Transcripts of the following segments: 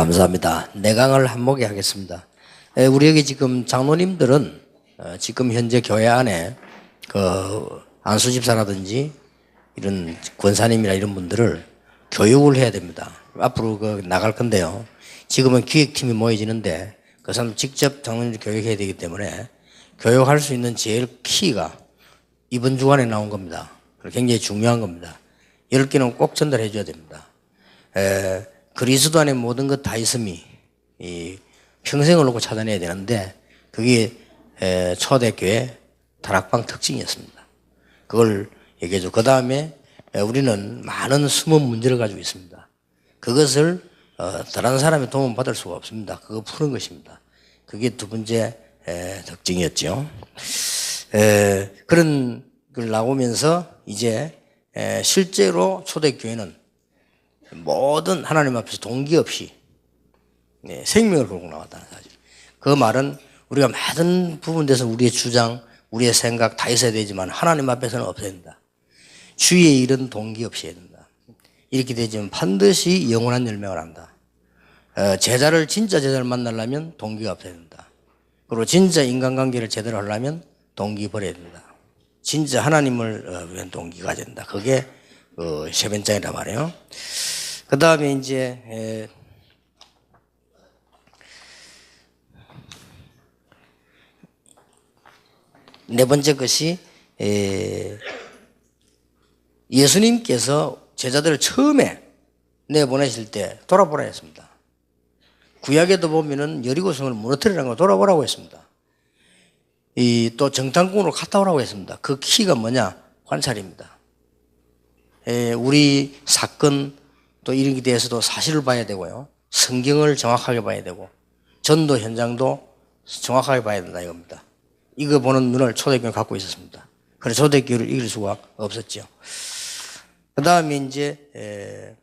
감사합니다. 내강을 한목에 하겠습니다. 우리 여기 지금 장로님들은 지금 현재 교회 안에 그 안수 집사라든지 이런 권사님이나 이런 분들을 교육을 해야 됩니다. 앞으로 그 나갈 건데요. 지금은 기획팀이 모여지는데 그 사람 직접 장로님들 교육해야 되기 때문에 교육할 수 있는 제일 키가 이번 주간에 나온 겁니다. 굉장히 중요한 겁니다. 10개는 꼭 전달해 줘야 됩니다. 그리스도 안에 모든 것 다 있음이 평생을 놓고 찾아내야 되는데 그게 초대교회 다락방 특징이었습니다. 그걸 얘기해 줘. 그 다음에 우리는 많은 숨은 문제를 가지고 있습니다. 그것을 다른 사람의 도움을 받을 수가 없습니다. 그거 푸는 것입니다. 그게 두 번째 특징이었죠. 그런 걸 나오면서 이제 실제로 초대교회는 모든 하나님 앞에서 동기 없이 생명을 걸고 나왔다는 사실. 그 말은 우리가 많은 부분에서 우리의 주장, 우리의 생각 다 있어야 되지만 하나님 앞에서는 없어야 된다. 주의 일은 동기 없이 해야 된다. 이렇게 되지만 반드시 영원한 열매를 한다. 진짜 제자를 만나려면 동기가 없어야 된다. 그리고 진짜 인간관계를 제대로 하려면 동기 버려야 된다. 진짜 하나님을 위한 동기가 된다. 그게 세 번째이란 말이에요. 그 다음에 이제 네 번째 것이 예수님께서 제자들을 처음에 내보내실 때 돌아보라 했습니다. 구약에도 보면은 여리고성을 무너뜨리라는 거 돌아보라고 했습니다. 또 정탐꾼으로 갔다 오라고 했습니다. 그 키가 뭐냐? 관찰입니다. 우리 사건 또 이런 게 대해서도 사실을 봐야 되고요. 성경을 정확하게 봐야 되고 전도 현장도 정확하게 봐야 된다 이겁니다. 이거 보는 눈을 초대교회가 갖고 있었습니다. 그래서 초대교회를 이길 수가 없었죠. 그 다음에 이제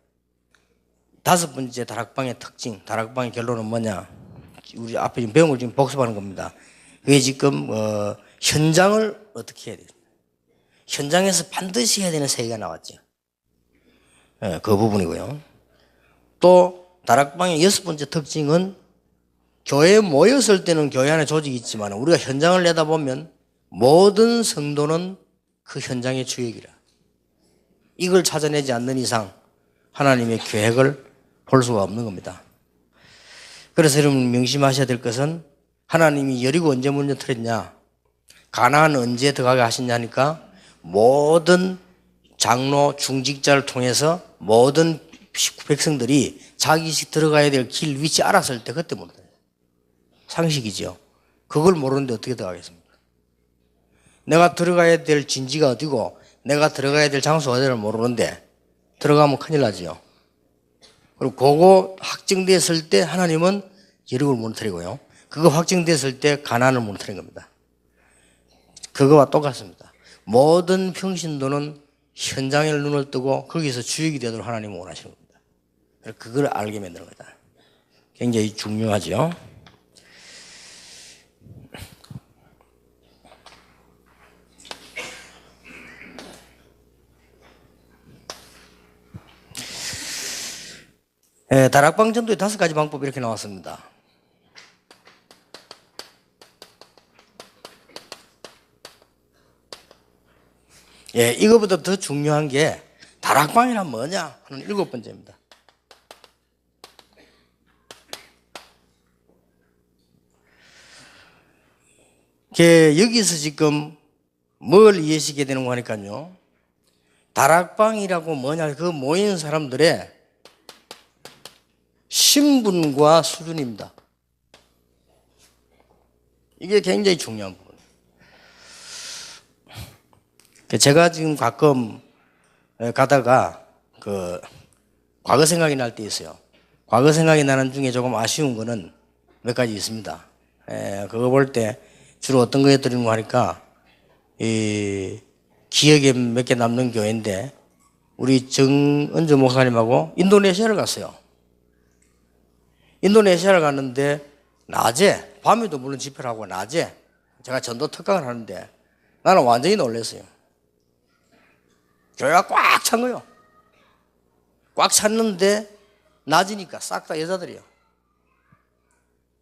다섯 번째 다락방의 특징, 다락방의 결론은 뭐냐? 우리 앞에 지금 배운 걸 지금 복습하는 겁니다. 그게 지금 현장을 어떻게 해야 돼요? 현장에서 반드시 해야 되는 세 개가 나왔죠. 그 부분이고요. 또 다락방의 여섯 번째 특징은 교회에 모였을 때는 교회 안에 조직이 있지만 우리가 현장을 내다보면 모든 성도는 그 현장의 주역이라. 이걸 찾아내지 않는 이상 하나님의 계획을 볼 수가 없는 겁니다. 그래서 여러분 명심하셔야 될 것은 하나님이 여리고 언제 무너뜨렸냐, 가나안 언제 들어가게 하셨냐니까 모든 장로 중직자를 통해서 모든 백성들이 자기 집 들어가야 될 길 위치 알았을 때 그때 못 들어요. 상식이죠. 그걸 모르는데 어떻게 들어가겠습니까? 내가 들어가야 될 진지가 어디고 내가 들어가야 될 장소가 어디를 모르는데 들어가면 큰일 나죠. 그리고 그거 확정됐을 때 하나님은 여리고를 무너뜨리고요. 그거 확정됐을 때 가나안을 무너뜨린 겁니다. 그거와 똑같습니다. 모든 평신도는 현장에 눈을 뜨고 거기서 주역이 되도록 하나님은 원하시는 겁니다. 그걸 알게 만드는 거다. 굉장히 중요하죠. 다락방 전도의 5가지 방법이 이렇게 나왔습니다. 이거보다 더 중요한 게 다락방이란 뭐냐 하는 7번째입니다. 여기서 지금 뭘 이해시키게 되는 거니까요. 다락방이라고 뭐냐, 그 모인 사람들의 신분과 수준입니다. 이게 굉장히 중요한 부분이에요. 제가 지금 가끔 가다가 과거 생각이 날 때 있어요. 과거 생각이 나는 중에 조금 아쉬운 거는 몇 가지 있습니다. 그거 볼 때 주로 어떤 거에 들리는 거 하니까 기억에 몇 개 남는 교회인데 우리 정은주 목사님하고 인도네시아를 갔어요. 인도네시아를 갔는데 낮에, 밤에도 물론 집회를 하고 낮에 제가 전도 특강을 하는데 나는 완전히 놀랐어요. 교회가 꽉 찬 거예요. 꽉 찼는데 낮이니까 싹 다 여자들이에요.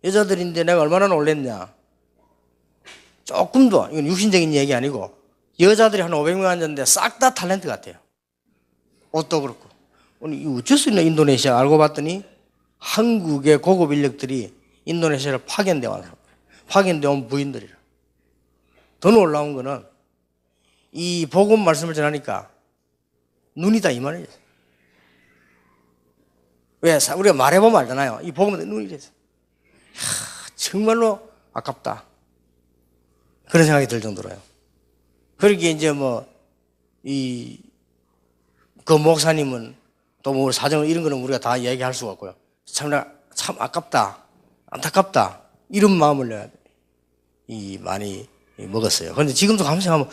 여자들인데 내가 얼마나 놀랬냐. 조금도, 이건 육신적인 얘기 아니고 여자들이 한 500명 앉았는데 싹 다 탤런트 같아요. 옷도 그렇고. 오늘 이거 어쩔 수 있나 인도네시아 알고 봤더니 한국의 고급 인력들이 인도네시아를 파견돼 온 사람, 파견돼 온 부인들이라. 더 놀라운 거는 이 복음 말씀을 전하니까 눈이 다 이만해졌어요. 왜? 우리가 말해보면 알잖아요. 이 복음에 눈이 이랬어요. 정말로 아깝다. 그런 생각이 들 정도로요. 그러기에 이제 그 목사님은 또 뭐 사정을 이런 거는 우리가 다 얘기할 수가 없고요. 참 아깝다, 안타깝다, 이런 마음을 내가 많이 먹었어요. 그런데 지금도 가만 생각하면,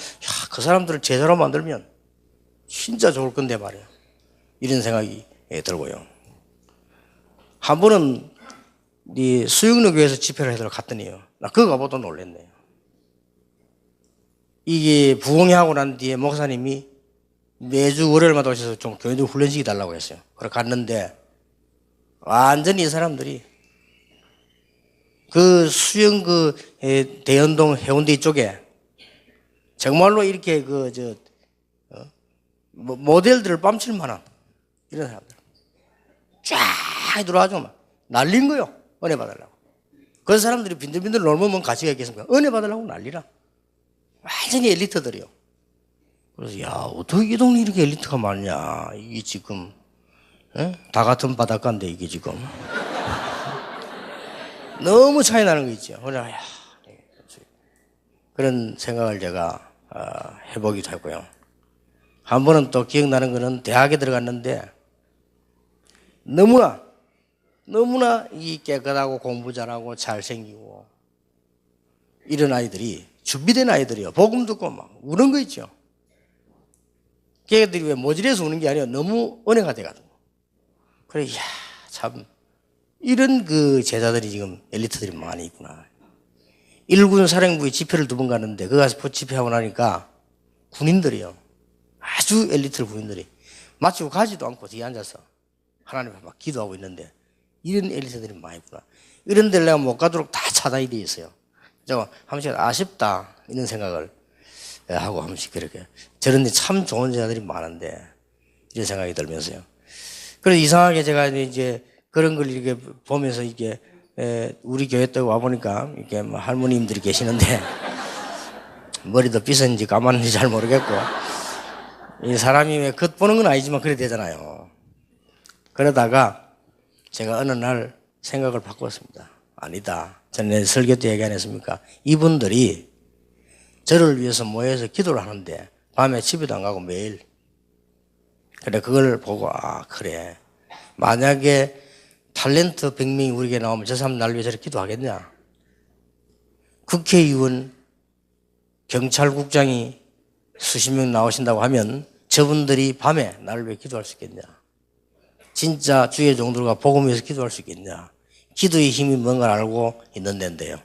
그 사람들을 제자로 만들면 진짜 좋을 건데 말이에요. 이런 생각이 들고요. 한 번은 수영로 교회에서 집회를 하도록 갔더니요. 나 그거 가보다 놀랬네요. 이게 부흥회하고 난 뒤에 목사님이 매주 월요일마다 오셔서 좀 교인들 훈련시키 달라고 했어요. 그래 갔는데 완전히 이 사람들이 그 수영 대연동 해운대 쪽에 정말로 이렇게 모델들을 뺨칠 만한 이런 사람들 쫙 들어와가지고 막 날린 거요. 은혜 받으려고. 그 사람들이 빈들빈들 놀면 가치가 있겠습니까? 은혜 받으려고 난리라. 완전히 엘리트들이요. 그래서 어떻게 이 동네 이렇게 엘리트가 많냐. 이게 지금 다 같은 바닷가인데 이게 지금 너무 차이 나는 거 있죠. 그런 생각을 제가 해보기도 했고요. 한 번은 또 기억나는 거는 대학에 들어갔는데 너무나 이 깨끗하고 공부 잘하고 잘생기고 이런 아이들이 준비된 아이들이요. 복음 듣고 막 우는 거 있죠. 걔들이 왜 모질해서 우는 게 아니라 너무 은혜가 돼가지고. 그래, 참 이런 제자들이 지금 엘리트들이 많이 있구나. 일군 사령부에 집회를 2번 갔는데 그 가서 집회하고 나니까 군인들이요. 아주 엘리트 군인들이 마치고 가지도 않고 뒤에 앉아서 하나님 앞에 막 기도하고 있는데 이런 엘리트들이 많이 있구나. 이런 데를 내가 못 가도록 다 차단이 되어 있어요. 제가 한 번씩 아쉽다 이런 생각을 하고 한 번씩 그렇게 저런 데 참 좋은 자들이 많은데 이런 생각이 들면서요. 그래서 이상하게 제가 이제 그런 걸 이렇게 보면서 이게 우리 교회 때 와보니까 이렇게 할머님들이 계시는데 머리도 빗었는지 감았는지 잘 모르겠고 이 사람이 왜 겉보는 건 아니지만 그래 되잖아요. 그러다가 제가 어느 날 생각을 바꿨습니다. 아니다. 전에 설교 때 얘기 안 했습니까? 이분들이 저를 위해서 모여서 기도를 하는데 밤에 집에도 안 가고 매일. 그래 그걸 보고 그래. 만약에 탤런트 100명이 우리에게 나오면 저 사람 나를 위해 저렇게 기도하겠냐? 국회의원, 경찰국장이 수십 명 나오신다고 하면 저분들이 밤에 나를 위해 기도할 수 있겠냐? 진짜 주의 종들과 복음 위해서 기도할 수 있겠냐? 기도의 힘이 뭔가를 알고 있는 데인데요.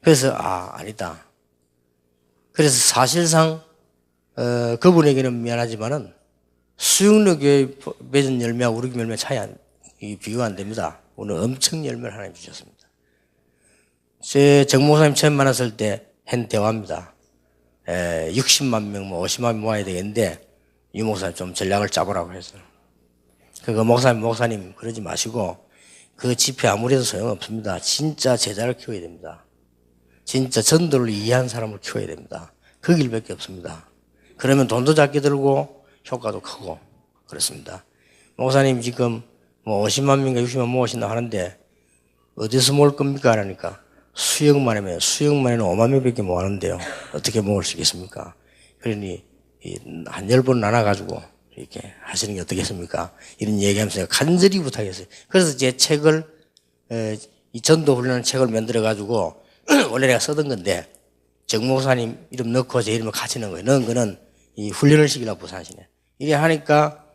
그래서 아니다. 그래서 사실상 그분에게는 미안하지만은 수영로 교회 맺은 열매와 우리 교회 열매 비교가 안 됩니다. 오늘 엄청 열매를 하나님 주셨습니다. 제 정목사님 처음 만났을 때 한 대화입니다. 60만 명, 50만 명 모아야 되겠는데 이 목사님 좀 전략을 짜보라고 했어요. 그 목사님 그러지 마시고 그 집회 아무리 해도 소용없습니다. 진짜 제자를 키워야 됩니다. 진짜 전도를 이해한 사람을 키워야 됩니다. 그 길밖에 없습니다. 그러면 돈도 작게 들고 효과도 크고 그렇습니다. 목사님 지금 50만 명인가 60만 모으신다 하는데 어디서 모을 겁니까? 하니까 수영만 하면 5만 명밖에 못 하는데요. 어떻게 모을 수 있겠습니까? 그러니 한 10번 나눠가지고 이렇게 하시는 게 어떻겠습니까? 이런 얘기하면서 간절히 부탁했어요. 그래서 제 책을 이 전도 훈련 책을 만들어가지고 원래 내가 쓰던 건데 정 목사님 이름 넣고 제 이름을 같이 넣은 거예요. 넣은 거는 이 훈련을 시키려고 부산시네. 이래 하니까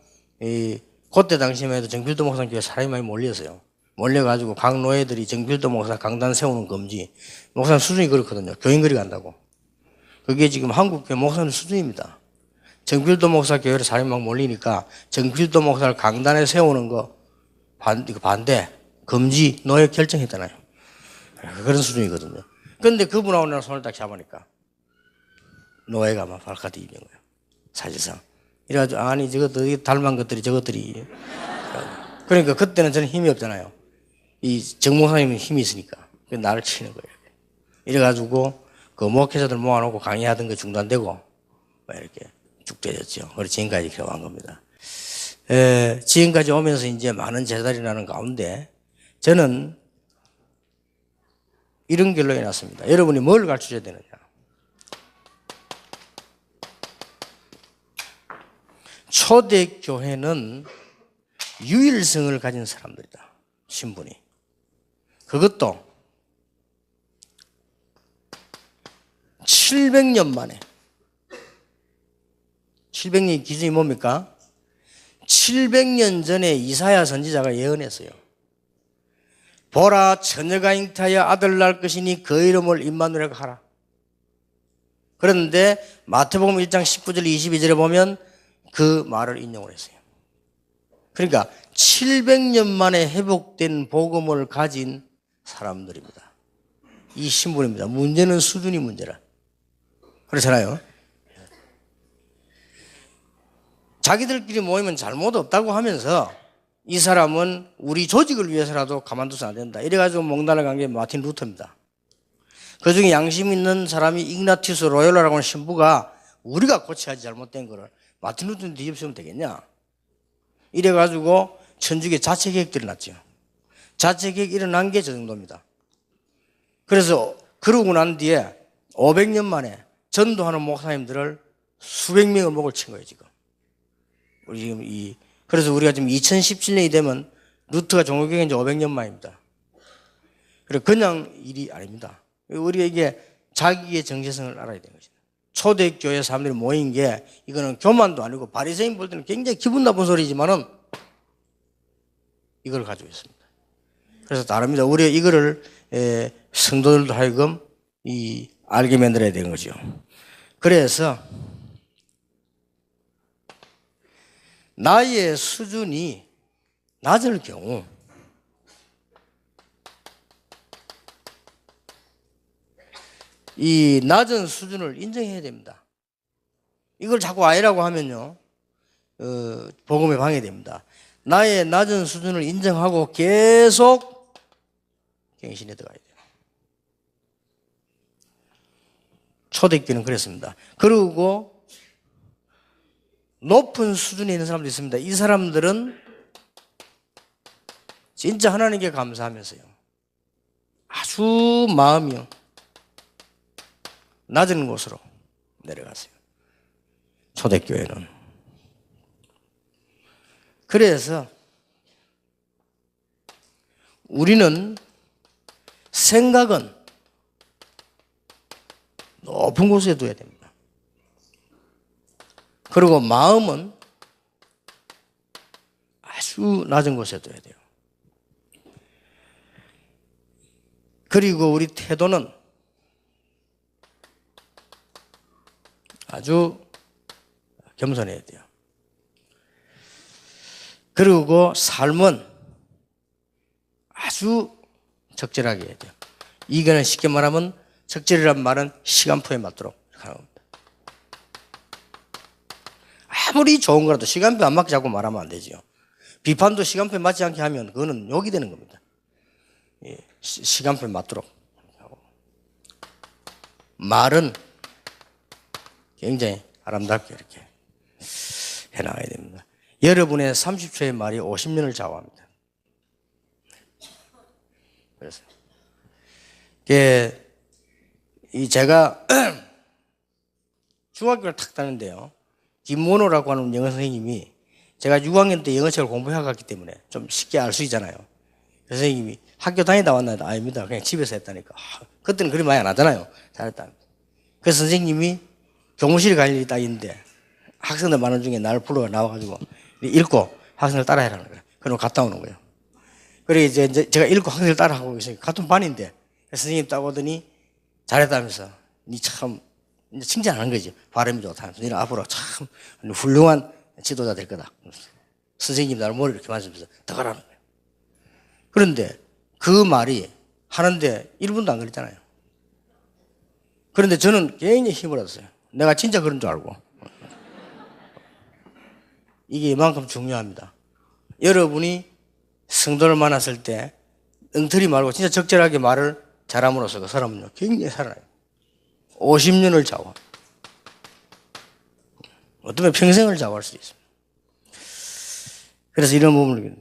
그때 당시만 해도 정필도 목사님 교회 사람이 많이 몰렸어요. 몰려가지고 각 노예들이 정필도 목사 강단 세우는 금지. 목사님 수준이 그렇거든요. 교인 거리 간다고. 그게 지금 한국 교회 목사님 수준입니다. 정필도 목사 교회로 사람이 막 몰리니까 정필도 목사를 강단에 세우는 거 반대 금지 노예 결정했잖아요. 그런 수준이거든요. 그런데 그분하고 나랑 손을 딱 잡으니까 노예가 막 발칵 뒤집는 거예요. 사실상. 이래가지고 아니 저것들 닮은 것들이 저것들이. 그러니까 그때는 저는 힘이 없잖아요. 이 정목사님은 힘이 있으니까 나를 치는 거예요. 이래가지고 그 목회자들 모아놓고 강의하던 거 중단되고 이렇게 쭉 되졌죠. 그래서 지금까지 이렇게 온 겁니다. 지금까지 오면서 이제 많은 제자들이 나는 가운데 저는 이런 결론이 났습니다. 여러분이 뭘 가르쳐줘야 되느냐. 초대교회는 유일성을 가진 사람들이다. 신분이. 그것도 700년 만에. 700년 기준이 뭡니까? 700년 전에 이사야 선지자가 예언했어요. 보라 처녀가 잉태하여 아들 낳을 것이니 그 이름을 임마누엘이라 하라. 그런데 마태복음 1장 19절 22절에 보면 그 말을 인용을 했어요. 그러니까 700년 만에 회복된 복음을 가진 사람들입니다. 이 신분입니다. 문제는 수준이 문제라. 그렇잖아요. 자기들끼리 모이면 잘못 없다고 하면서 이 사람은 우리 조직을 위해서라도 가만둬서는 안 된다. 이래가지고 목날을 간 게 마틴 루터입니다. 그 중에 양심 있는 사람이 이그나티우스 로열라라고 하는 신부가 우리가 고쳐야지 잘못된 거를 마틴 루터는 뒤집으면 되겠냐. 이래가지고 천주교 자체개혁들이 났죠. 자체개혁 일어난 게 저 정도입니다. 그래서 그러고 난 뒤에 500년 만에 전도하는 목사님들을 수백 명을 목을 친 거예요, 지금. 우리 지금 그래서 우리가 지금 2017년이 되면 루트가 종교개혁이 이제 500년 만입니다. 그래, 그냥 일이 아닙니다. 우리가 이게 자기의 정체성을 알아야 되는 것입니다. 초대교회 사람들이 모인 게 이거는 교만도 아니고 바리새인 볼 때는 굉장히 기분 나쁜 소리지만은 이걸 가지고 있습니다. 그래서 다릅니다. 우리가 이거를 성도들도 하여금 알게 만들어야 되는 거죠. 그래서 나의 수준이 낮을 경우 이 낮은 수준을 인정해야 됩니다. 이걸 자꾸 아니라고 하면요, 복음에 방해됩니다. 나의 낮은 수준을 인정하고 계속 갱신해 들어가야 돼요. 초대교회는 그랬습니다. 그리고 높은 수준에 있는 사람도 있습니다. 이 사람들은 진짜 하나님께 감사하면서요, 아주 마음이요 낮은 곳으로 내려갔어요. 초대교회는. 그래서 우리는 생각은 높은 곳에 둬야 됩니다. 그리고 마음은 아주 낮은 곳에 둬야 돼요. 그리고 우리 태도는 아주 겸손해야 돼요. 그리고 삶은 아주 적절하게 해야 돼요. 이거는 쉽게 말하면 적절이란 말은 시간표에 맞도록 하는 겁니다. 아무리 좋은 거라도 시간표 안 맞게 자꾸 말하면 안 되죠. 비판도 시간표에 맞지 않게 하면 그거는 욕이 되는 겁니다. 시간표에 맞도록 하고. 말은 굉장히 아름답게 이렇게 해나가야 됩니다. 여러분의 30초의 말이 50년을 좌우합니다. 그래서 제가 중학교를 탁 다녔는데요, 김원호라고 하는 영어 선생님이, 제가 6학년 때 영어책을 공부해 갔기 때문에 좀 쉽게 알 수 있잖아요. 그 선생님이 학교 다니다 왔나요? 아닙니다. 그냥 집에서 했다니까. 그때는 그리 많이 안 하잖아요. 잘했다. 그 선생님이 교무실에 갈 일이 딱 있는데 학생들 많은 중에 나를 불러 나와가지고 읽고 학생들 따라해라는 거예요. 그럼 갔다 오는 거예요. 그래 이제 제가 읽고 학생들 따라하고 있으니까 같은 반인데 선생님 딱 오더니 잘했다면서 니 참 칭찬하는 거지. 발음이 좋다면서 니는 앞으로 참 훌륭한 지도자 될 거다. 선생님 나를 머리를 이렇게 만지면서 더 가라는 거예요. 그런데 그 말이 하는데 1분도 안 걸렸잖아요. 그런데 저는 굉장히 힘을 얻었어요. 내가 진짜 그런 줄 알고. 이게 이만큼 중요합니다. 여러분이 성도를 만났을 때 엉터리 말고 진짜 적절하게 말을 잘함으로써 그 사람은요 굉장히 살아나요. 50년을 좌우합니다. 어쩌면 평생을 좌우할 수 있습니다. 그래서 이런 부분을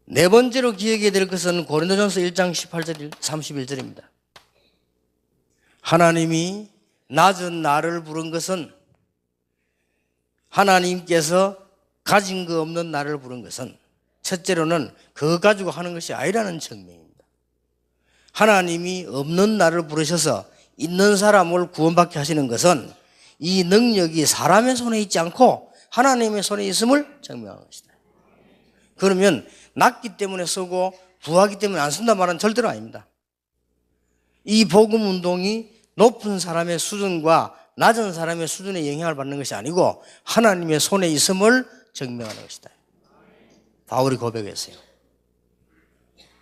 네 번째로 기억해야 될 것은 고린도전서 1장 18절 31절입니다. 하나님이 낮은 나를 부른 것은 하나님께서 가진 거 없는 나를 부른 것은 첫째로는 그거 가지고 하는 것이 아니라는 증명입니다. 하나님이 없는 나를 부르셔서 있는 사람을 구원받게 하시는 것은 이 능력이 사람의 손에 있지 않고 하나님의 손에 있음을 증명하는 것이다. 그러면 낮기 때문에 쓰고 부하기 때문에 안 쓴다 말은 절대로 아닙니다. 이 복음 운동이 높은 사람의 수준과 낮은 사람의 수준에 영향을 받는 것이 아니고 하나님의 손에 있음을 증명하는 것이다. 바울이 고백했어요.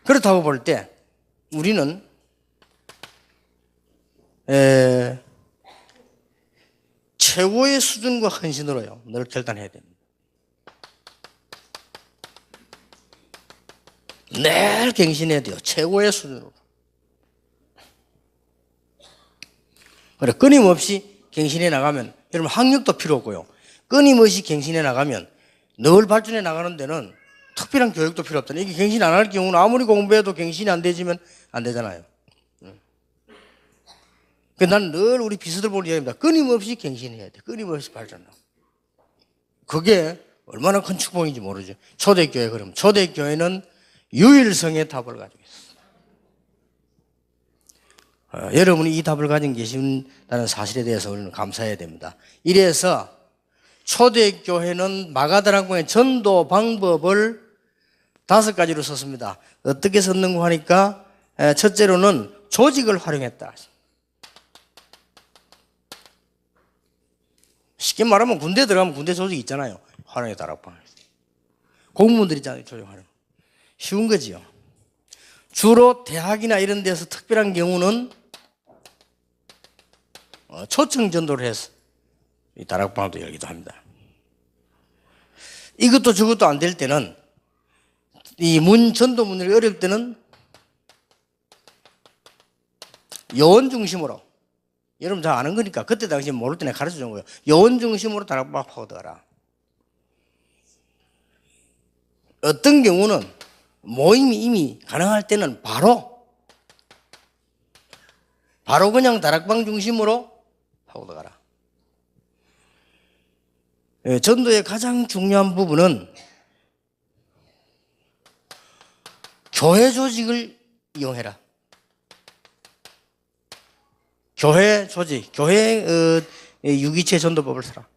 그렇다고 볼 때 우리는 최고의 수준과 헌신으로요 늘 결단해야 됩니다. 늘 갱신해야 돼요. 최고의 수준으로. 그래, 끊임없이 갱신해 나가면 여러분 학력도 필요 없고요. 끊임없이 갱신해 나가면 늘 발전해 나가는 데는 특별한 교육도 필요 없다. 이게 갱신 안 할 경우는 아무리 공부해도 갱신이 안 되지면 안 되잖아요. 난 늘 우리 비서들 보는 얘기입니다. 끊임없이 갱신해야 돼. 끊임없이 발전하고. 그게 얼마나 큰 축복인지 모르죠. 초대교회 그러면 초대교회는 유일성의 답을 가지고 있습니다. 여러분이 이 답을 가지고 계신다는 사실에 대해서 우리는 감사해야 됩니다. 이래서 초대교회는 마가다락방의 전도 방법을 5가지로 썼습니다. 어떻게 썼는고 하니까 첫째로는 조직을 활용했다. 쉽게 말하면 군대 들어가면 군대 조직 있잖아요. 활용해 다락방. 공무원들 있잖아요. 조직 활용. 쉬운 거지요. 주로 대학이나 이런 데서 특별한 경우는 초청 전도를 해서 이 다락방도 열기도 합니다. 이것도 저것도 안 될 때는 이 전도 문들이 어려울 때는 요원 중심으로 여러분 잘 아는 거니까 그때 당시 모를 때 내가 가르쳐 준 거예요. 요원 중심으로 다락방 파고들어라. 어떤 경우는 모임이 이미 가능할 때는 바로 그냥 다락방 중심으로 파고들어라. 전도의 가장 중요한 부분은 교회 조직을 이용해라. 교회 조직, 교회 유기체 전도법을 써라.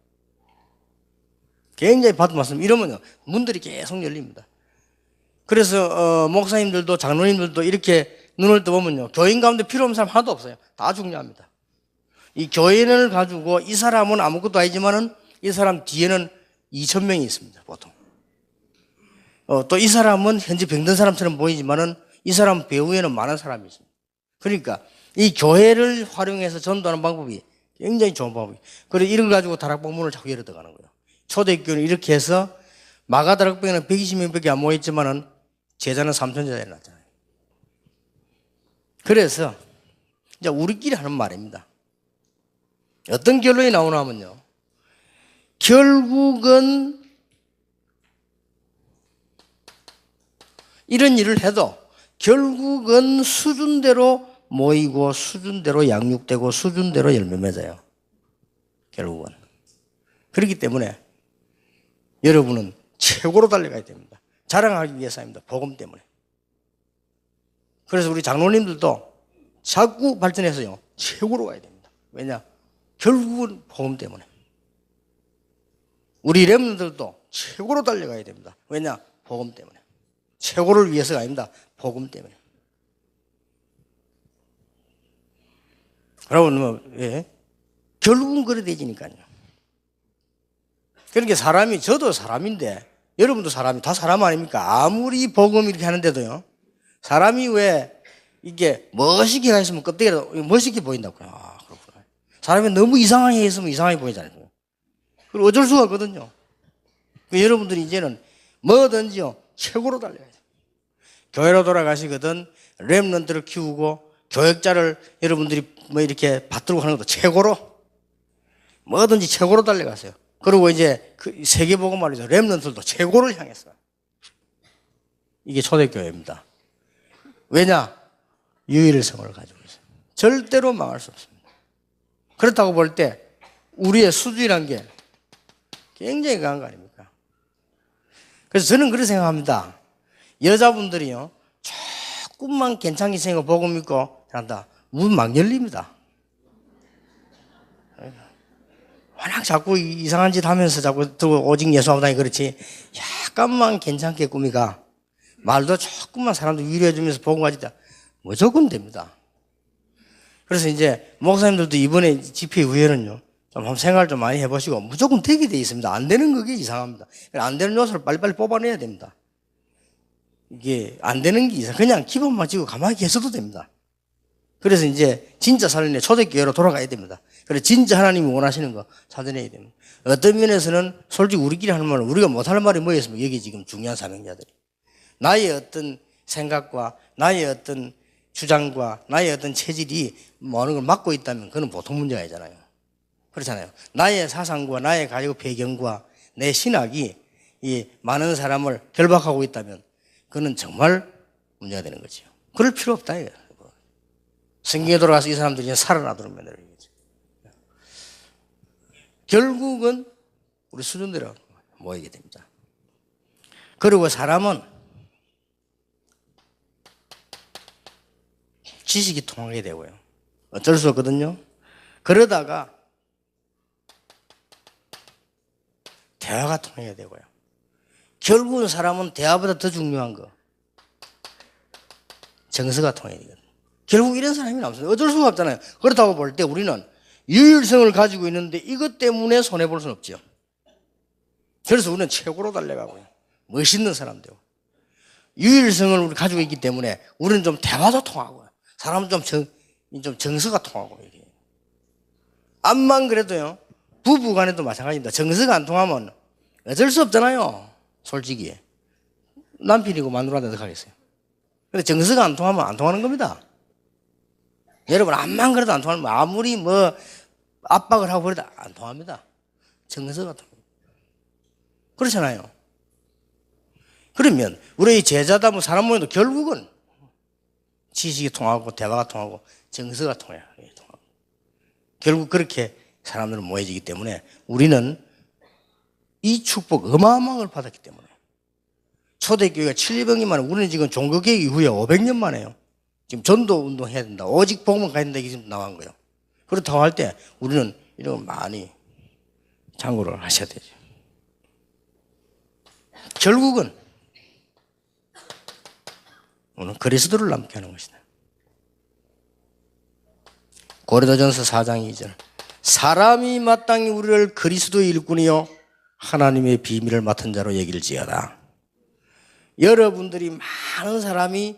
굉장히 받은 말씀. 이러면요 문들이 계속 열립니다. 그래서 목사님들도 장로님들도 이렇게 눈을 떠보면요 교인 가운데 필요 없는 사람 하나도 없어요. 다 중요합니다. 이 교인을 가지고 이 사람은 아무것도 아니지만은 이 사람 뒤에는 2,000명이 있습니다. 보통. 또 이 사람은 현재 병든 사람처럼 보이지만은 이 사람 배후에는 많은 사람이 있습니다. 그러니까 이 교회를 활용해서 전도하는 방법이 굉장히 좋은 방법이에요. 그래서 이걸 가지고 다락방 문을 자꾸 열어 들어가는 거예요. 초대교회는 이렇게 해서 마가 다락방에는 120명밖에 안 모였지만은 제자는 3,000제자에 났잖아요. 그래서 이제 우리끼리 하는 말입니다. 어떤 결론이 나오나 하면요. 결국은 이런 일을 해도 결국은 수준대로 모이고 수준대로 양육되고 수준대로 열매 맺어요. 결국은. 그렇기 때문에 여러분은 최고로 달려가야 됩니다. 자랑하기 위해서입니다. 복음 때문에. 그래서 우리 장로님들도 자꾸 발전해서요. 최고로 가야 됩니다. 왜냐? 결국은 복음 때문에. 우리 렘넌트들도 최고로 달려가야 됩니다. 왜냐? 복음 때문에. 최고를 위해서가 아닙니다. 복음 때문에. 여러분, 결국은 그래 되지니까요. 그러니까 저도 사람인데, 여러분도 사람이 다 사람 아닙니까? 아무리 복음 이렇게 하는데도요, 사람이 왜 이게 멋있게 가 있으면 껍데기가 멋있게 보인다고. 아, 그렇구나. 사람이 너무 이상하게 있으면 이상하게 보이잖아요. 그리고 어쩔 수가 없거든요. 여러분들이 이제는 뭐든지요, 최고로 달려야 돼요. 교회로 돌아가시거든, 렘넌트를 키우고, 교역자를 여러분들이 뭐 이렇게 받들고 하는 것도 최고로, 뭐든지 최고로 달려가세요. 그리고 이제 그 세계복음화에서 렘넌트들도 최고를 향했어요. 이게 초대교회입니다. 왜냐? 유일성을 가지고 있어요. 절대로 망할 수 없습니다. 그렇다고 볼 때 우리의 수주라는 게 굉장히 강한 거 아닙니까? 그래서 저는 그렇게 생각합니다. 여자분들이요, 조금만 괜찮게 생각하고 복음 믿고 한다, 문 막 열립니다. 워낙 자꾸 이상한 짓 하면서 자꾸 들고 오직 예수하고 다니 그렇지, 약간만 괜찮게 꾸미가 말도 조금만 사람들 위로해 주면서 복음 가지다 무조건 됩니다. 그래서 이제 목사님들도 이번에 집회 후에는요, 좀 한번 생각을 좀 많이 해보시고 무조건 되게 돼 있습니다. 안 되는 그게 이상합니다. 안 되는 요소를 빨리빨리 뽑아내야 됩니다. 이게 안 되는 게 이상, 그냥 기본만 지고 가만히 계셔도 됩니다. 그래서 이제 진짜 살리네 초대교회로 돌아가야 됩니다. 그래서 진짜 하나님이 원하시는 거 찾아내야 됩니다. 어떤 면에서는 솔직히 우리끼리 하는 말은 우리가 못할 말이 뭐였으면 여기 지금 중요한 사명자들이 나의 어떤 생각과 나의 어떤 주장과 나의 어떤 체질이 뭐하는 걸 막고 있다면 그건 보통 문제가 아니잖아요. 그렇잖아요. 나의 사상과 나의 가족 배경과 내 신학이 이 많은 사람을 결박하고 있다면 그건 정말 문제가 되는 거죠. 그럴 필요 없다 이거예요. 성경에 돌아가서 이 사람들이 그냥 살아나도록 만들어야 되겠죠. 결국은 우리 수준대로 모이게 됩니다. 그리고 사람은 지식이 통하게 되고요. 어쩔 수 없거든요. 그러다가 대화가 통하게 되고요. 결국은 사람은 대화보다 더 중요한 거, 정서가 통해야 되거든요. 결국 이런 사람이 남습니다. 어쩔 수가 없잖아요. 그렇다고 볼 때 우리는 유일성을 가지고 있는데 이것 때문에 손해볼 수는 없죠. 그래서 우리는 최고로 달려가고요. 멋있는 사람 되고. 유일성을 우리 가지고 있기 때문에 우리는 좀 대화도 통하고요. 사람은 좀 정서가 통하고. 이게. 암만 그래도요, 부부 간에도 마찬가지입니다. 정서가 안 통하면 어쩔 수 없잖아요. 솔직히. 남편이고 마누라한테 어떡하겠어요. 근데 정서가 안 통하면 안 통하는 겁니다. 여러분, 암만 그래도 안 통하면 아무리 뭐 압박을 하고 그래도 안 통합니다. 정서가 통합니다. 그렇잖아요. 그러면 우리 제자다 뭐 사람 모임도 결국은 지식이 통하고 대화가 통하고 정서가 통해요. 결국 그렇게 사람들은 모여지기 때문에 우리는 이 축복 어마어마한 걸 받았기 때문에 초대교회가 700년 만에 우리는 지금 종교개혁 이후에 500년 만에요. 지금 전도 운동 해야 된다. 오직 복음을 가야 된다. 이게 지금 나온 거예요. 그렇다고 할 때 우리는 이런 거 많이 참고를 하셔야 되죠. 결국은 오늘 그리스도를 남게 하는 것이다. 고린도전서 4장 2절. 사람이 마땅히 우리를 그리스도의 일꾼이요 하나님의 비밀을 맡은 자로 여길지어다. 여러분들이 많은 사람이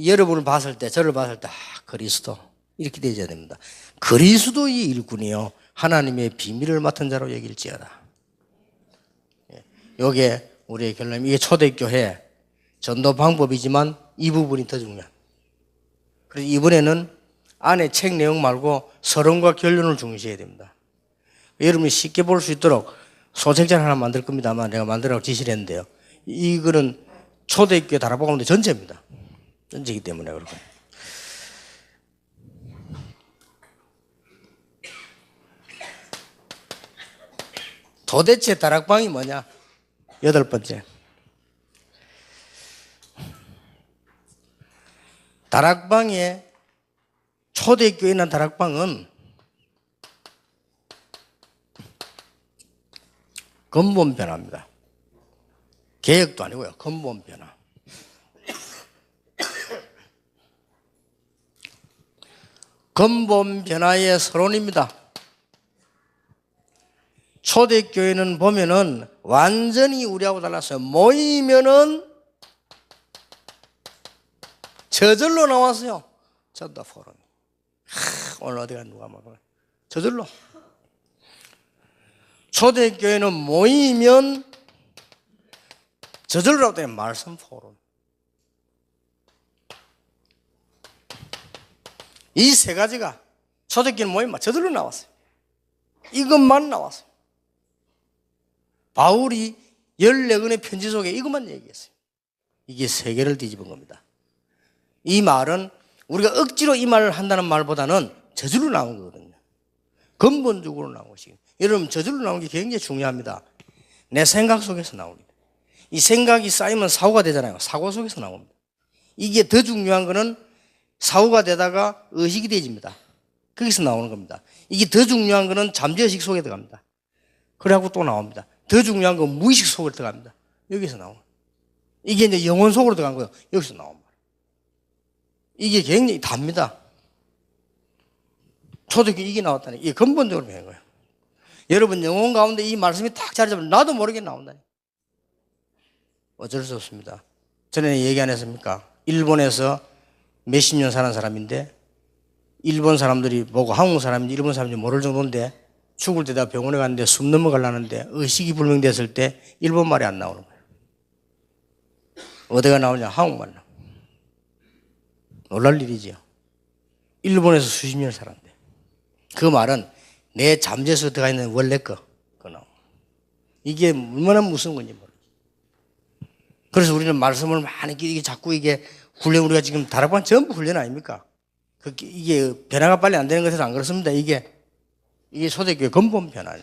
여러분을 봤을 때, 저를 봤을 때 그리스도 이렇게 되어야 됩니다. 그리스도의 일꾼이요 하나님의 비밀을 맡은 자로 여길지어다. 이게 우리의 결론입니다. 이게 초대교회 전도 방법이지만 이 부분이 더 중요합니다. 그래서 이번에는 안에 책 내용 말고 서론과 결론을 중시해야 됩니다. 여러분이 쉽게 볼 수 있도록 소책자를 하나 만들 겁니다만 내가 만들라고 지시를 했는데요. 이거는 초대교회 다락방문대 전체입니다. 전체이기 때문에 그렇고. 도대체 다락방이 뭐냐? 8번째. 다락방에 초대교회에 있는 다락방은 근본 변화입니다. 개혁도 아니고요. 근본 변화. 근본 변화의 서론입니다. 초대교회는 보면은 완전히 우리하고 달랐어요. 모이면은 저절로 나왔어요. 전도 포럼. 오늘 어디가 누가 말하나? 저절로. 초대교회는 모이면 저절로 된 말씀 포럼. 이 세 가지가 초대교회 모이면 저절로 나왔어요. 이것만 나왔어요. 바울이 14권의 편지 속에 이것만 얘기했어요. 이게 세계를 뒤집은 겁니다. 이 말은 우리가 억지로 이 말을 한다는 말보다는 저절로 나온 거거든요. 근본적으로 나온 것이. 여러분, 저절로 나온 게 굉장히 중요합니다. 내 생각 속에서 나옵니다. 이 생각이 쌓이면 사고가 되잖아요. 사고 속에서 나옵니다. 이게 더 중요한 거는 사고가 되다가 의식이 되집니다. 거기서 나오는 겁니다. 이게 더 중요한 거는 잠재의식 속에 들어갑니다. 그래갖고 또 나옵니다. 더 중요한 건 무의식 속으로 들어갑니다. 여기서 나옵니다. 이게 이제 영혼 속으로 들어간 거예요. 여기서 나옵니다. 이게 굉장히 답니다. 초대교회 이게 나왔다니. 이게 근본적으로 배운 거예요. 여러분, 영혼 가운데 이 말씀이 딱 자리 잡으면 나도 모르게 나온다니. 어쩔 수 없습니다. 전에 얘기 안 했습니까? 일본에서 몇십 년 사는 사람인데 일본 사람들이 보고 한국 사람인지 일본 사람인지 모를 정도인데 죽을 때다 병원에 갔는데 숨 넘어가려는데 의식이 불명됐을 때 일본 말이 안 나오는 거예요. 어디가 나오냐? 한국말 나와요. 놀랄 일이지요. 일본에서 수십 년을 살았는데 그 말은 내 잠재에서 들어가 있는 원래 그거 나오고. 이게 얼마나 무서운 건지 모르겠어요. 그래서 우리는 말씀을 많이 이게 자꾸 이게 훈련, 우리가 지금 다락방 전부 훈련 아닙니까? 이게 변화가 빨리 안 되는 것에서 안 그렇습니다. 이게 초대교회 근본 변화냐.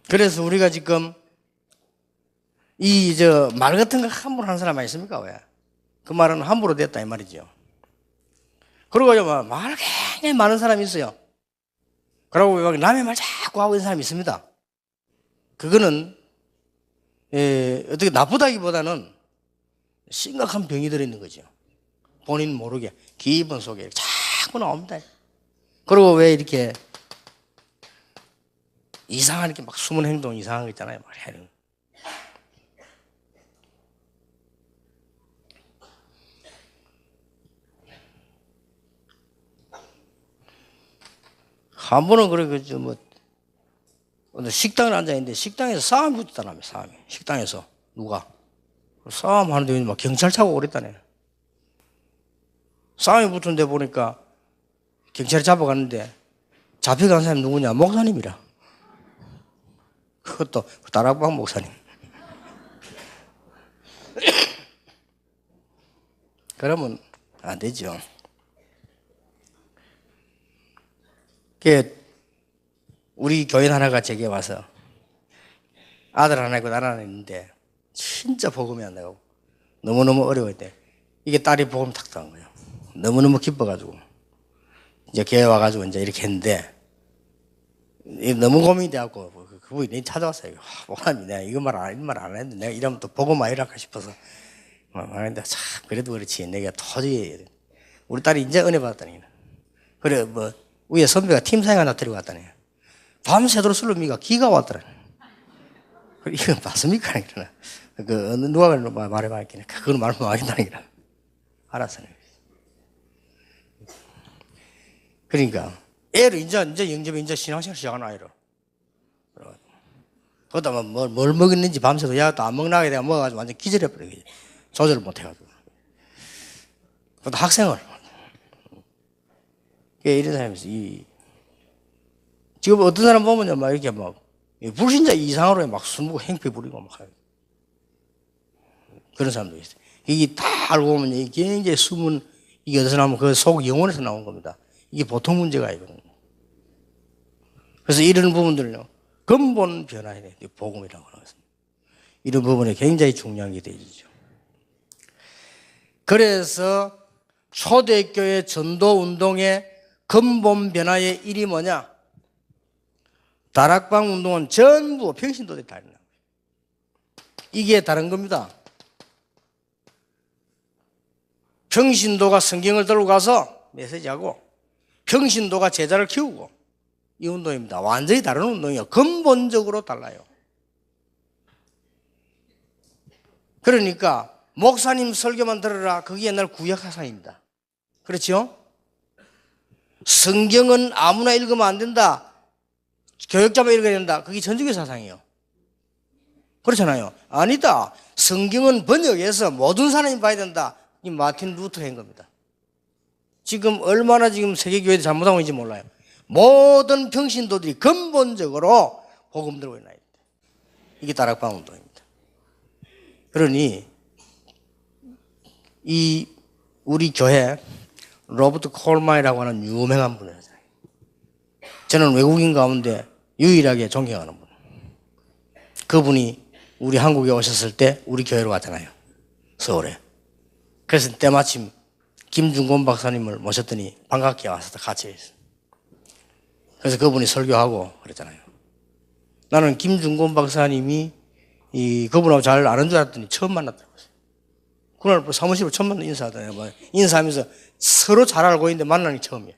그래서 우리가 지금 말 같은 거 함부로 하는 사람 있습니까? 왜? 그 말은 함부로 됐다 이 말이죠. 그리고 말 굉장히 많은 사람이 있어요. 그러고 막 남의 말 자꾸 하고 있는 사람이 있습니다. 그거는 어떻게 나쁘다기보다는 심각한 병이 들어있는 거죠. 본인 모르게 기분 속에 자꾸 나옵니다. 그리고 왜 이렇게 이상한 이렇게 막 숨은 행동 이상한 거 있잖아요. 막 해는. 한 번은 그래 식당에 앉아 있는데 식당에서 싸움이 붙었다며. 싸움이 식당에서 누가 싸움 하는데 막 경찰차가 오랬다네. 싸움이 붙은데 보니까 경찰이 잡아갔는데 잡혀간 사람이 누구냐? 목사님이라. 그것도 다락방 목사님. 그러면 안 되죠. 우리 교인 하나가 제게 와서 아들 하나 있고 딸 하나 있는데 진짜 복음이 안 나가고 너무너무 어려웠대. 이게 딸이 복음 탁 들어간 거예요. 너무너무 기뻐가지고 이제 교회 와가지고 이제 이렇게 했는데 너무 고민이 돼갖고 그분이 내가 찾아왔어요. 목사님 내가 이런 말 안 했는데 내가 이러면 또 복음 아니랄까 싶어서 말했는데 참 그래도 그렇지 내가 도저히 우리 딸이 이제 은혜 받았다니. 그래 위에 선배가 팀장이 하나 데리고 왔다니. 밤새도록 술로 미가 기가 왔더라. 이거 맞습니까? 누가 말해봐 했겠네. 그건 말 못 하겠다는 게. 알았어. 그러니까 애를 이제 영접에 이제 신앙생활 시작하는 아이로. 그러다 뭘 먹었는지 밤새도 야 또 안 먹나게 내가 먹어가지고 완전 기절해버려. 조절을 못 해가지고. 그것도 학생을. 이런 사람이 있어. 지금 어떤 사람 보면 막 이렇게 막 불신자 이상으로 막 술 먹고 행패 부리고 막 그런 사람도 있어요. 이게 다 알고 보면 이게 굉장히 숨은 이게 어디서 나오면 그 속 영혼에서 나온 겁니다. 이게 보통 문제가 아니거든요. 그래서 이런 부분들은요 근본 변화해야 돼요. 복음이라고 하는 것은 이런 부분이 굉장히 중요한 게 되죠. 그래서 초대교회 전도 운동의 근본 변화의 일이 뭐냐? 다락방 운동은 전부 평신도들이 다 있는 거예요. 이게 다른 겁니다. 평신도가 성경을 들고 가서 메시지하고 평신도가 제자를 키우고 이 운동입니다. 완전히 다른 운동이에요. 근본적으로 달라요. 그러니까 목사님 설교만 들어라. 그게 옛날 구약 사상입니다. 그렇죠? 성경은 아무나 읽으면 안 된다. 교역자만 읽어야 된다. 그게 전주교 사상이에요. 그렇잖아요. 아니다. 성경은 번역해서 모든 사람이 봐야 된다. 이 마틴 루터가 한 겁니다. 지금 얼마나 지금 세계교회도 잘못하고 있는지 몰라요. 모든 평신도들이 근본적으로 복음 들고 있나요? 이게 다락방 운동입니다. 그러니 이 우리 교회 로버트 콜만이라고 하는 유명한 분이에요. 저는 외국인 가운데 유일하게 존경하는 분. 그분이 우리 한국에 오셨을 때 우리 교회로 왔잖아요. 서울에. 그래서 때마침 김중곤 박사님을 모셨더니 반갑게 와서 같이 했어요. 그래서 그분이 설교하고 그랬잖아요. 나는 김중곤 박사님이 그분하고 잘 아는 줄 알았더니 처음 만났다고 했어요. 그날 사무실로 처음 만나 인사하더니 인사하면서 서로 잘 알고 있는데 만나는 게 처음이에요.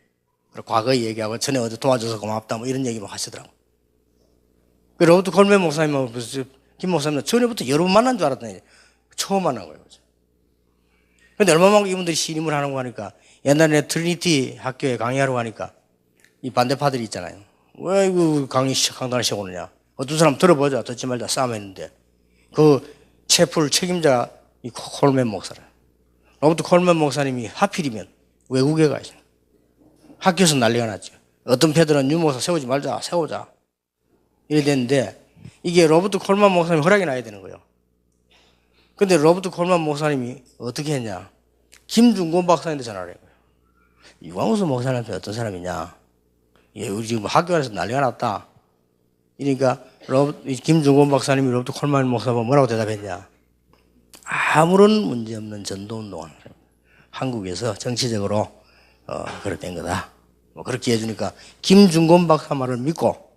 과거 얘기하고 전에 어디 도와줘서 고맙다 뭐 이런 얘기만 하시더라고요. 로버트 콜맨 목사님하고 김 목사님은 전에부터 여러 번 만난 줄 알았더니 처음 만난 거예요. 근데 얼마만큼 이분들이 신임을 하는 거 하니까 옛날에 트리니티 학교에 강의하러 가니까 이 반대파들이 있잖아요. 왜 그 강단을 시작하느냐. 어떤 사람 들어보자. 듣지 말자. 싸움했는데 그 채플 책임자 이 콜맨 목사라. 로버트 콜맨 목사님이 하필이면 외국에 가 있어요. 학교에서 난리가 났죠. 어떤 패들은 유목사 세우지 말자. 세우자. 이래 됐는데 이게 로버트 콜만 목사님이 허락이 나야 되는 거예요. 근데 로버트 콜만 목사님이 어떻게 했냐. 김중곤 박사님한테 전화를 해요. 유광수 목사님한테 어떤 사람이냐. 우리 지금 학교 안에서 난리가 났다. 그러니까 김중곤 박사님이 로버트 콜만 목사님 뭐라고 대답했냐. 아무런 문제 없는 전도운동을 한국에서 정치적으로 그래 된 거다. 뭐 그렇게 해주니까 김중곤 박사 말을 믿고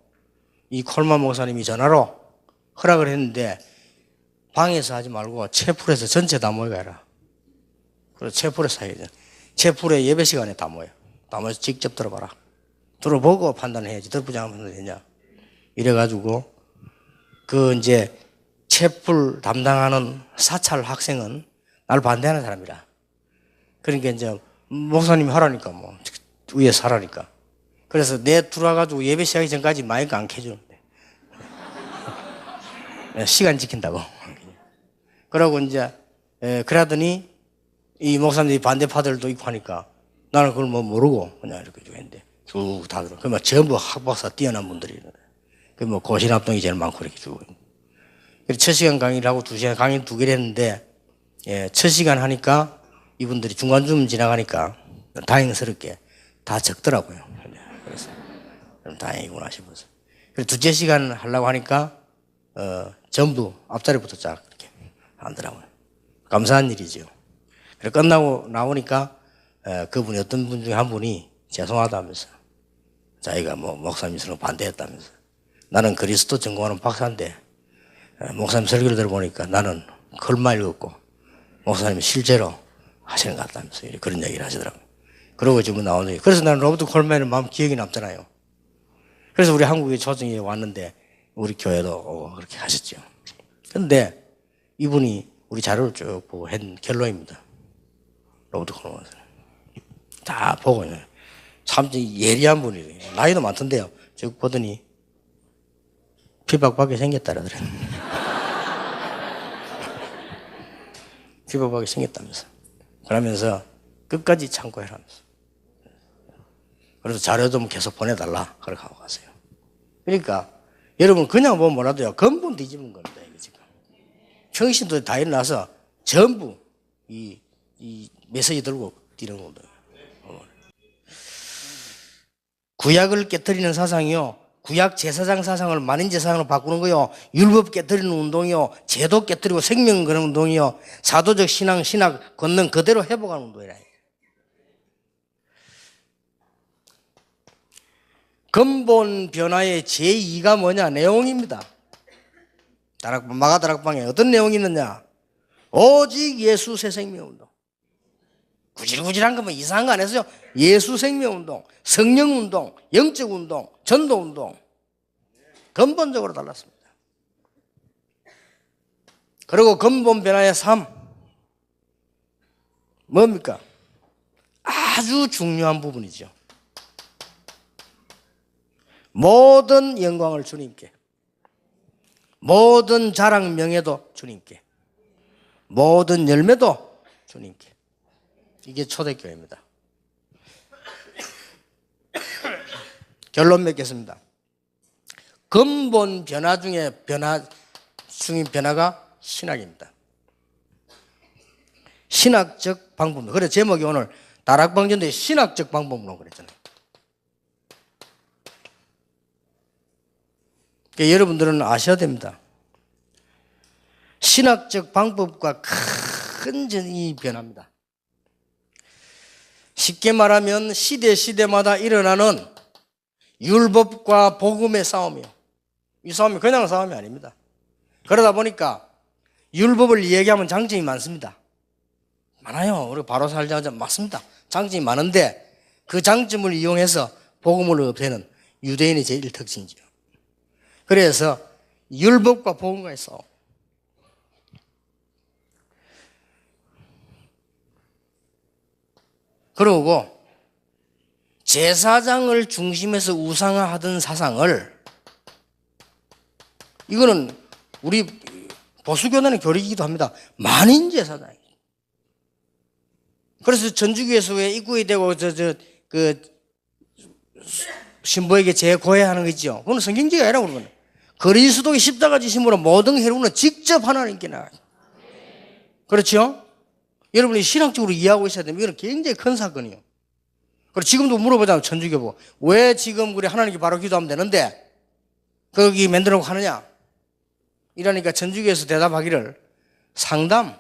이 콜만 목사님이 전화로 허락을 했는데 방에서 하지 말고 채플에서 전체 다 모여가 해라. 그래서 채플에서 해야죠. 채플에 예배 시간에 다 모여. 다 모여서 직접 들어봐라. 들어보고 판단을 해야지. 들어보지 않으면 되냐. 이래가지고 그 이제 채플 담당하는 사찰 학생은 나를 반대하는 사람이라. 그러니까 이제 목사님이 하라니까 뭐 위에서 하라니까. 그래서 내 들어와가지고 예배 시작하기 전까지 마이크 안 켜주는데 시간 지킨다고. 그러고 이제 그러더니 이 목사님들이 반대파들도 있고 하니까 나는 그걸 뭐 모르고 그냥 이렇게 했는데 쭉 다 들어. 그러면 전부 학박사 뛰어난 분들이 그 뭐 고신합동이 제일 많고 이렇게 주고. 첫 시간 강의를 하고 2시간 강의 2개를 했는데 첫 시간 하니까 이분들이 중간쯤 지나가니까 다행스럽게 다 적더라고요. 그래서 다행이구나 싶어서. 그래서 둘째 시간 하려고 하니까 전부 앞자리부터 쫙 이렇게 하더라고요. 감사한 일이죠. 그래 끝나고 나오니까 그분이 어떤 분 중에 한 분이 죄송하다면서 자기가 뭐 목사님처럼 반대했다면서 나는 그리스도 전공하는 박사인데 목사님 설교를 들어보니까 나는 글만 읽었고 목사님이 실제로 하시는 것 같다면서 그런 얘기를 하시더라고요. 그러고 지금 나오는 그래서 나는 로버트 콜맨의 마음 기억이 남잖아요. 그래서 우리 한국에 초청에 왔는데 우리 교회도 그렇게 하셨죠. 그런데 이분이 우리 자료를 쭉 보고 한 결론입니다. 로버트 콜맨 다 보고 참 예리한 분이에요. 나이도 많던데요. 쭉 보더니 피박박이 생겼다 그러더래요. 피박박이 생겼다면서. 그러면서 끝까지 참고 해라면서. 그래서 자료 좀 계속 보내달라. 그렇게 하고 가세요. 그러니까 여러분 그냥 보면 뭐라도요. 근본 뒤집은 겁니다. 이게 지금. 평신도 다 일어나서 전부 이 메시지 들고 뛰는 겁니다. 구약을 깨뜨리는 사상이요. 구약 제사장 사상을 만인 제사장으로 바꾸는 거요. 율법 깨뜨리는 운동이요. 제도 깨뜨리고 생명 그런 운동이요. 사도적 신학 권능 그대로 회복하는 운동이라. 근본 변화의 제2가 뭐냐? 내용입니다. 마가다락방에 어떤 내용이 있느냐? 오직 예수 새 생명 운동. 구질구질한 거면 이상한 거 안 했어요. 예수 생명 운동, 성령 운동, 영적 운동, 전도 운동. 근본적으로 달랐습니다. 그리고 근본 변화의 삶. 뭡니까? 아주 중요한 부분이죠. 모든 영광을 주님께, 모든 자랑 명예도 주님께, 모든 열매도 주님께. 이게 초대교회입니다. 결론 맺겠습니다. 근본 변화 중에 변화가 신학입니다. 신학적 방법. 그래 제목이 오늘 다락방전도의 신학적 방법론 그랬잖아요. 그러니까 여러분들은 아셔야 됩니다. 신학적 방법과 큰 전이 변합니다. 쉽게 말하면 시대마다 일어나는 율법과 복음의 싸움이요. 이 싸움이 그냥 싸움이 아닙니다. 그러다 보니까 율법을 이야기하면 장점이 많습니다. 많아요. 우리 바로 살자 맞습니다. 장점이 많은데 그 장점을 이용해서 복음을 없애는 유대인의 제일 특징이죠. 그래서 율법과 복음과의 싸움. 그러고 제사장을 중심에서 우상화하던 사상을, 이거는 우리 보수교단의 교리이기도 합니다. 만인 제사장. 그래서 전주교회에서 입구에 대고 신부에게 재고해하는 거 있죠. 그건 성경적이 아니라 그러면 그리스도의 십자가 지심으로 모든 해로는 직접 하나님께 나가요. 그렇죠? 여러분이 신학적으로 이해하고 있어야 됩니다. 이건 굉장히 큰 사건이에요. 그리고 지금도 물어보자면 천주교보 왜 지금 우리 하나님께 바로 기도하면 되는데 거기 만들어 놓고 하느냐? 이러니까 천주교에서 대답하기를 상담.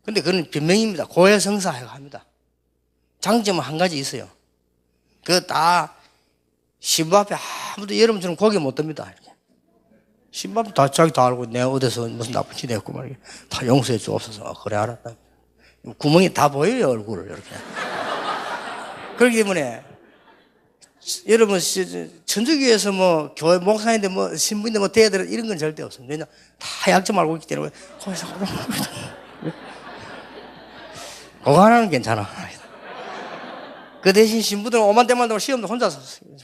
근데 그건 변명입니다. 고해성사라고 합니다. 장점은 한 가지 있어요. 그거 다 신부 앞에 아무도 여러분처럼 고개 못 듭니다. 이렇게. 신부 앞에 다 자기 다 알고 내가 어디서 무슨 나쁜 짓 했고 말이야. 다 용서해 주옵소서. 그래 알았다. 구멍이 다 보여요 얼굴을 이렇게. 그렇기 때문에 여러분 천주교에서 뭐 교회 목사인데 뭐 신부인데 뭐 대들 이런 건 절대 없습니다. 왜냐 다 약점 알고 있기 때문에 거기서 그거 하나는 괜찮아. 그 대신 신부들은 오만 때만 되면 시험도 혼자서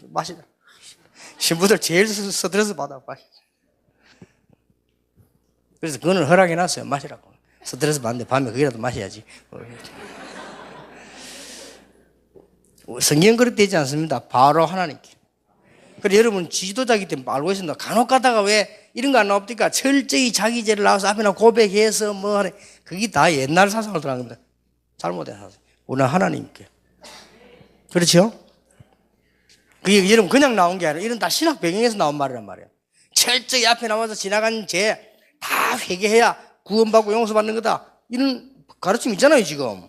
마시자. 신부들 제일 스트레스 받아 마시자. 그래서 그거는 허락해놨어요. 마시라고. 스트레스 받는데 밤에 그게라도 마셔야지. 성경 그렇게 되지 않습니다. 바로 하나님께. 그래서 여러분 지도자이기 때문에 알고 있습니다. 간혹 가다가 왜 이런 거 안 나옵니까? 철저히 자기 죄를 나와서 앞에나 고백해서 뭐 하네. 그게 다 옛날 사상을 들어간 겁니다. 잘못된 사상. 우리는 하나님께. 그렇죠? 그게 여러분 그냥 나온 게 아니라 이런 다 신학 배경에서 나온 말이란 말이에요. 철저히 앞에 나와서 지나간 죄 다 회개해야 구원받고 용서받는 거다. 이런 가르침 있잖아요 지금.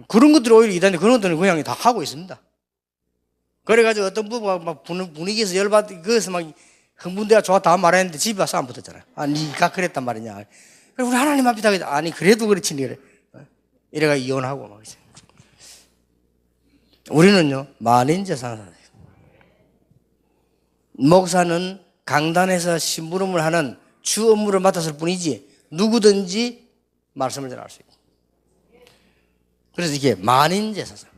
그런 것들이 오히려 이단데 그런 것들은 그냥 다 하고 있습니다. 그래가지고 어떤 부부가 막 분위기에서 열받고 그래서 막 흥분대가 좋아 다 말했는데 집에 와서 안 붙었잖아요. 아 니가 그랬단 말이냐. 그래 우리 하나님 앞에 다 아니 그래도 그렇지 그래. 이래가 이혼하고 막. 우리는요 만인제사상. 목사는 강단에서 심부름을 하는 주 업무를 맡았을 뿐이지 누구든지 말씀을 전할 수 있고. 그래서 이게 만인제사상.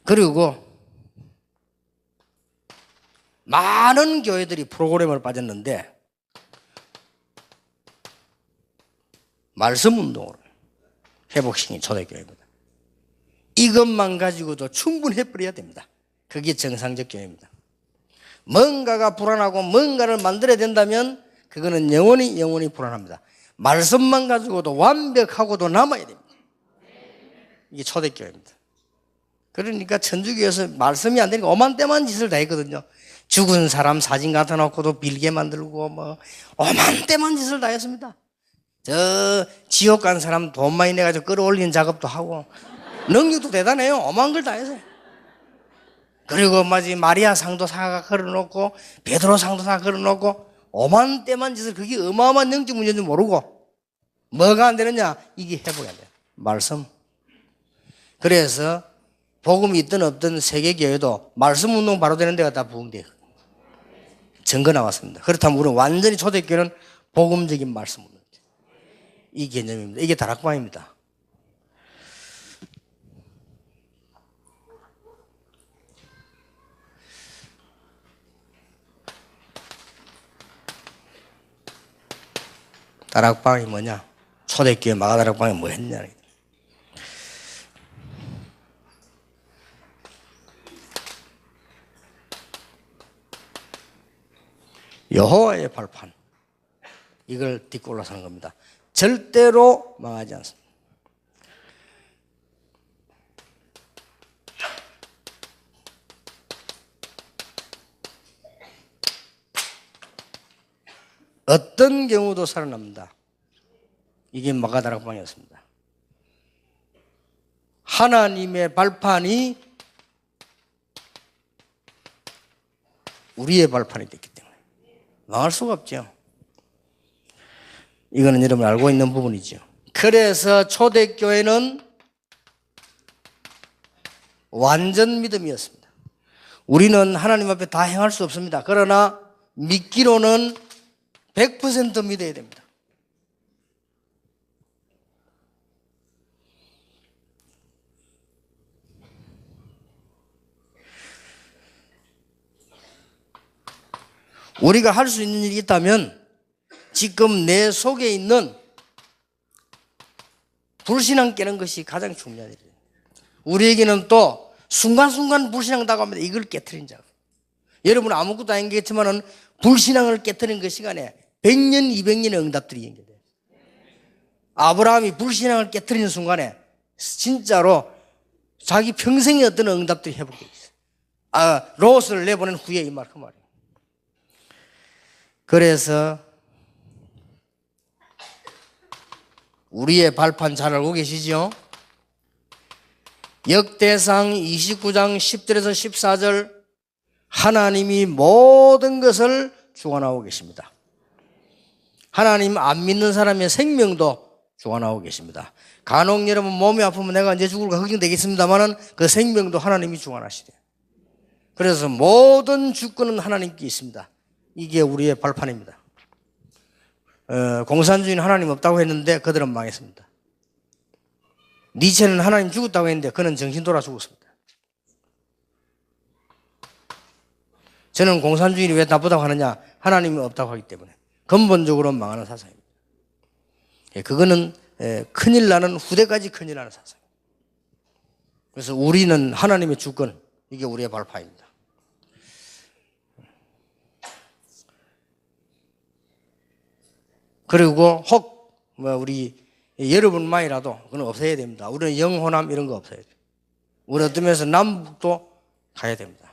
그리고 많은 교회들이 프로그램을 빠졌는데 말씀운동으로 회복시킨 초대교회입니다. 이것만 가지고도 충분해버려야 됩니다. 그게 정상적 교회입니다. 뭔가가 불안하고 뭔가를 만들어야 된다면 그거는 영원히 불안합니다. 말씀만 가지고도 완벽하고도 남아야 됩니다. 이게 초대교회입니다. 그러니까 천주교에서 말씀이 안 되니까 오만 때만 짓을 다 했거든요. 죽은 사람 사진 갖다 놓고도 빌게 만들고 뭐 오만 때만 짓을 다 했습니다. 저 지옥 간 사람 돈 많이 내가지고 끌어올리는 작업도 하고 능력도 대단해요. 오만 걸 다 해서. 그리고 마리아 상도 사가 걸어놓고 베드로 상도 사가 걸어놓고 오만 때만 짓을 그게 어마어마한 영적 문제인지 모르고 뭐가 안 되느냐? 이게 회복이 안 돼요. 말씀. 그래서 복음이 있든 없든 세계교회도 말씀 운동 바로 되는 데가 다 부흥돼요. 증거 나왔습니다. 그렇다면 우리는 완전히 초대교회는 복음적인 말씀은 이 개념입니다. 이게 다락방입니다. 다락방이 뭐냐? 초대교회 마가다락방이 뭐 했냐? 여호와의 발판, 이걸 딛고 올라서는 겁니다. 절대로 망하지 않습니다. 어떤 경우도 살아납니다. 이게 마가다락방이었습니다. 하나님의 발판이 우리의 발판이 됐기 때문에 망할 수가 없죠. 이거는 여러분 알고 있는 부분이죠. 그래서 초대교회는 완전 믿음이었습니다. 우리는 하나님 앞에 다 행할 수 없습니다. 그러나 믿기로는 100% 믿어야 됩니다. 우리가 할 수 있는 일이 있다면 지금 내 속에 있는 불신앙 깨는 것이 가장 중요한 일이에요. 우리에게는 또 순간순간 불신앙 다가옵니다. 이걸 깨트린 자. 여러분은 아무것도 아니겠지만은 불신앙을 깨트린 그 시간에 100년, 200년의 응답들이 연결돼요. 아브라함이 불신앙을 깨트리는 순간에 진짜로 자기 평생의 어떤 응답들이 회복되어 있어요. 롯을 내보낸 후에 이 말, 그 말이에요. 그래서 우리의 발판 잘 알고 계시죠? 역대상 29장 10절에서 14절 하나님이 모든 것을 주관하고 계십니다. 하나님 안 믿는 사람의 생명도 주관하고 계십니다. 간혹 여러분 몸이 아프면 내가 언제 죽을까 걱정되겠습니다만은 그 생명도 하나님이 주관하시대. 그래서 모든 주권은 하나님께 있습니다. 이게 우리의 발판입니다. 공산주의는 하나님 없다고 했는데 그들은 망했습니다. 니체는 하나님 죽었다고 했는데 그는 정신 돌아 죽었습니다. 저는 공산주의는 왜 나쁘다고 하느냐? 하나님이 없다고 하기 때문에. 근본적으로 망하는 사상입니다. 그거는 큰일 나는 후대까지 큰일 나는 사상입니다. 그래서 우리는 하나님의 주권, 이게 우리의 발판입니다. 그리고 혹 우리 여러분만이라도 그건 없애야 됩니다. 우리는 영호남 이런 거 없애야 돼요. 우리 어떤 면에서 남북도 가야 됩니다.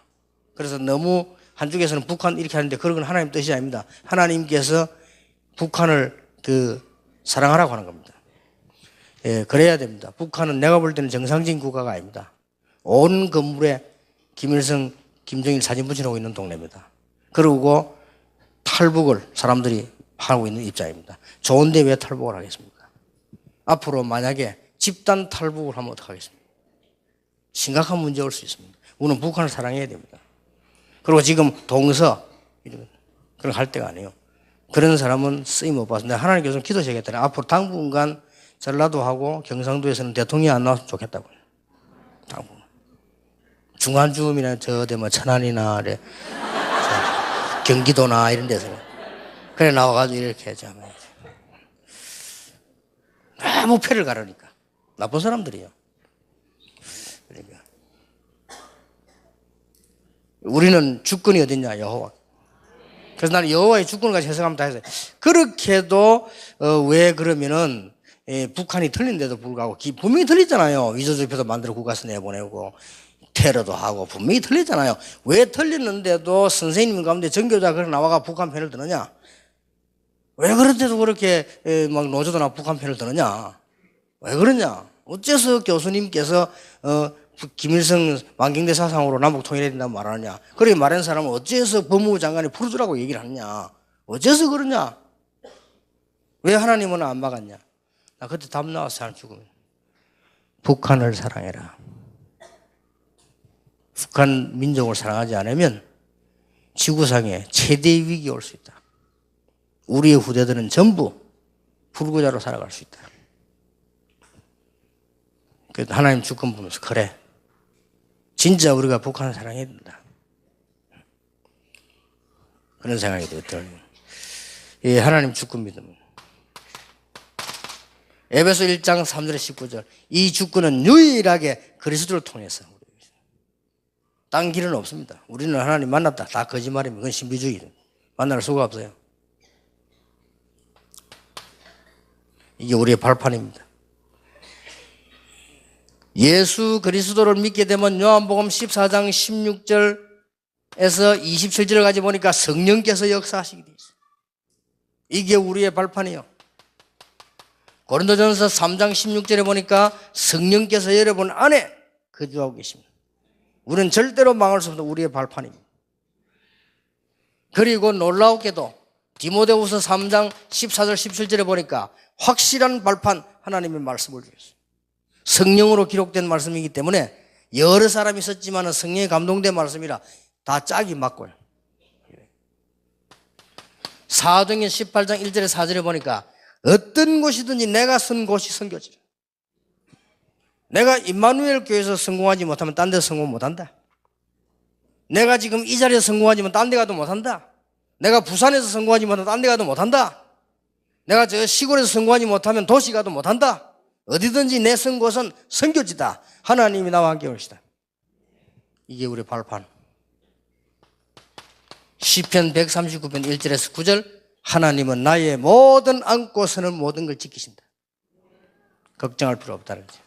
그래서 너무 한쪽에서는 북한 이렇게 하는데 그런 건 하나님 뜻이 아닙니다. 하나님께서 북한을 사랑하라고 하는 겁니다. 그래야 됩니다. 북한은 내가 볼 때는 정상적인 국가가 아닙니다. 온 건물에 김일성, 김정일 사진 붙여놓고 있는 동네입니다. 그리고 탈북을 사람들이 하고 있는 입장입니다. 좋은데 왜 탈북을 하겠습니까? 앞으로 만약에 집단 탈북을 하면 어떡하겠습니까? 심각한 문제 올 수 있습니다. 우리는 북한을 사랑해야 됩니다. 그리고 지금 동서 그런 거 할 때가 아니에요. 그런 사람은 쓰임 못 받습니다. 하나님께서 기도하셔야겠다. 앞으로 당분간 전라도하고 경상도에서는 대통령이 안 나왔으면 좋겠다고. 당분간. 중안주음이나 천안이나 경기도나 이런 데서는. 그래 나와가지고 이렇게 하자. 너무 패를 가르니까. 나쁜 사람들이에요. 그러니까. 우리는 주권이 어딨냐? 여호와. 그래서 나는 여호와의 주권을 가지고 해석하면 다 했어요. 그렇게도 왜 그러면은 북한이 틀린데도 불구하고 분명히 틀리잖아요. 위조지표도 만들어 국가에서 내보내고 테러도 하고 분명히 틀리잖아요. 왜 틀렸는데도 선생님 가운데 전교자 그래 나와가 북한 편을 드느냐? 왜 그런데도 그렇게 막 노조도 나 북한 편을 드느냐? 왜 그러냐? 어째서 교수님께서 김일성 만경대 사상으로 남북 통일해야 된다고 말하느냐? 그렇게 말하는 사람은 어째서 법무부 장관이 풀어주라고 얘기를 하느냐? 어째서 그러냐? 왜 하나님은 안 막았냐? 나 그때 답 나왔어. 안 죽으면 북한을 사랑해라. 북한 민족을 사랑하지 않으면 지구상에 최대의 위기가 올 수 있다. 우리의 후대들은 전부 불구자로 살아갈 수 있다. 그래서 하나님 주권 보면서 그래, 진짜 우리가 북한을 사랑해야 된다. 그런 생각이 들어요. 이 하나님 주권 믿음. 에베소 1장 3절에 19절. 이 주권은 유일하게 그리스도를 통해서. 딴 길은 없습니다. 우리는 하나님 만났다. 다 거짓말입니다. 그건 신비주의다. 만날 수가 없어요. 이게 우리의 발판입니다. 예수 그리스도를 믿게 되면 요한복음 14장 16절에서 27절까지 보니까 성령께서 역사하시게 되어 있어요. 이게 우리의 발판이에요. 고린도전서 3장 16절에 보니까 성령께서 여러분 안에 거주하고 계십니다. 우리는 절대로 망할 수 없는 우리의 발판입니다. 그리고 놀라웠게도 디모데후서 3장 14절 17절에 보니까 확실한 발판, 하나님의 말씀을 주셨어요. 성령으로 기록된 말씀이기 때문에 여러 사람이 썼지만 성령에 감동된 말씀이라 다 짝이 맞고요. 사도행전 18장 1절에 4절에 보니까 어떤 곳이든지 내가 쓴 곳이 선교지라. 내가 임마누엘 교회에서 성공하지 못하면 딴 데서 성공 못한다. 내가 지금 이 자리에서 성공하지 못하면 딴 데 가도 못한다. 내가 부산에서 성공하지 못하면 딴 데 가도 못한다. 내가 저 시골에서 성공하지 못하면 도시 가도 못한다. 어디든지 내 쓴 곳은 선교지다. 하나님이 나와 함께 오시다. 이게 우리 발판. 시편 139편 1절에서 9절. 하나님은 나의 모든 안고 서는 모든 걸 지키신다. 걱정할 필요 없다는 거죠.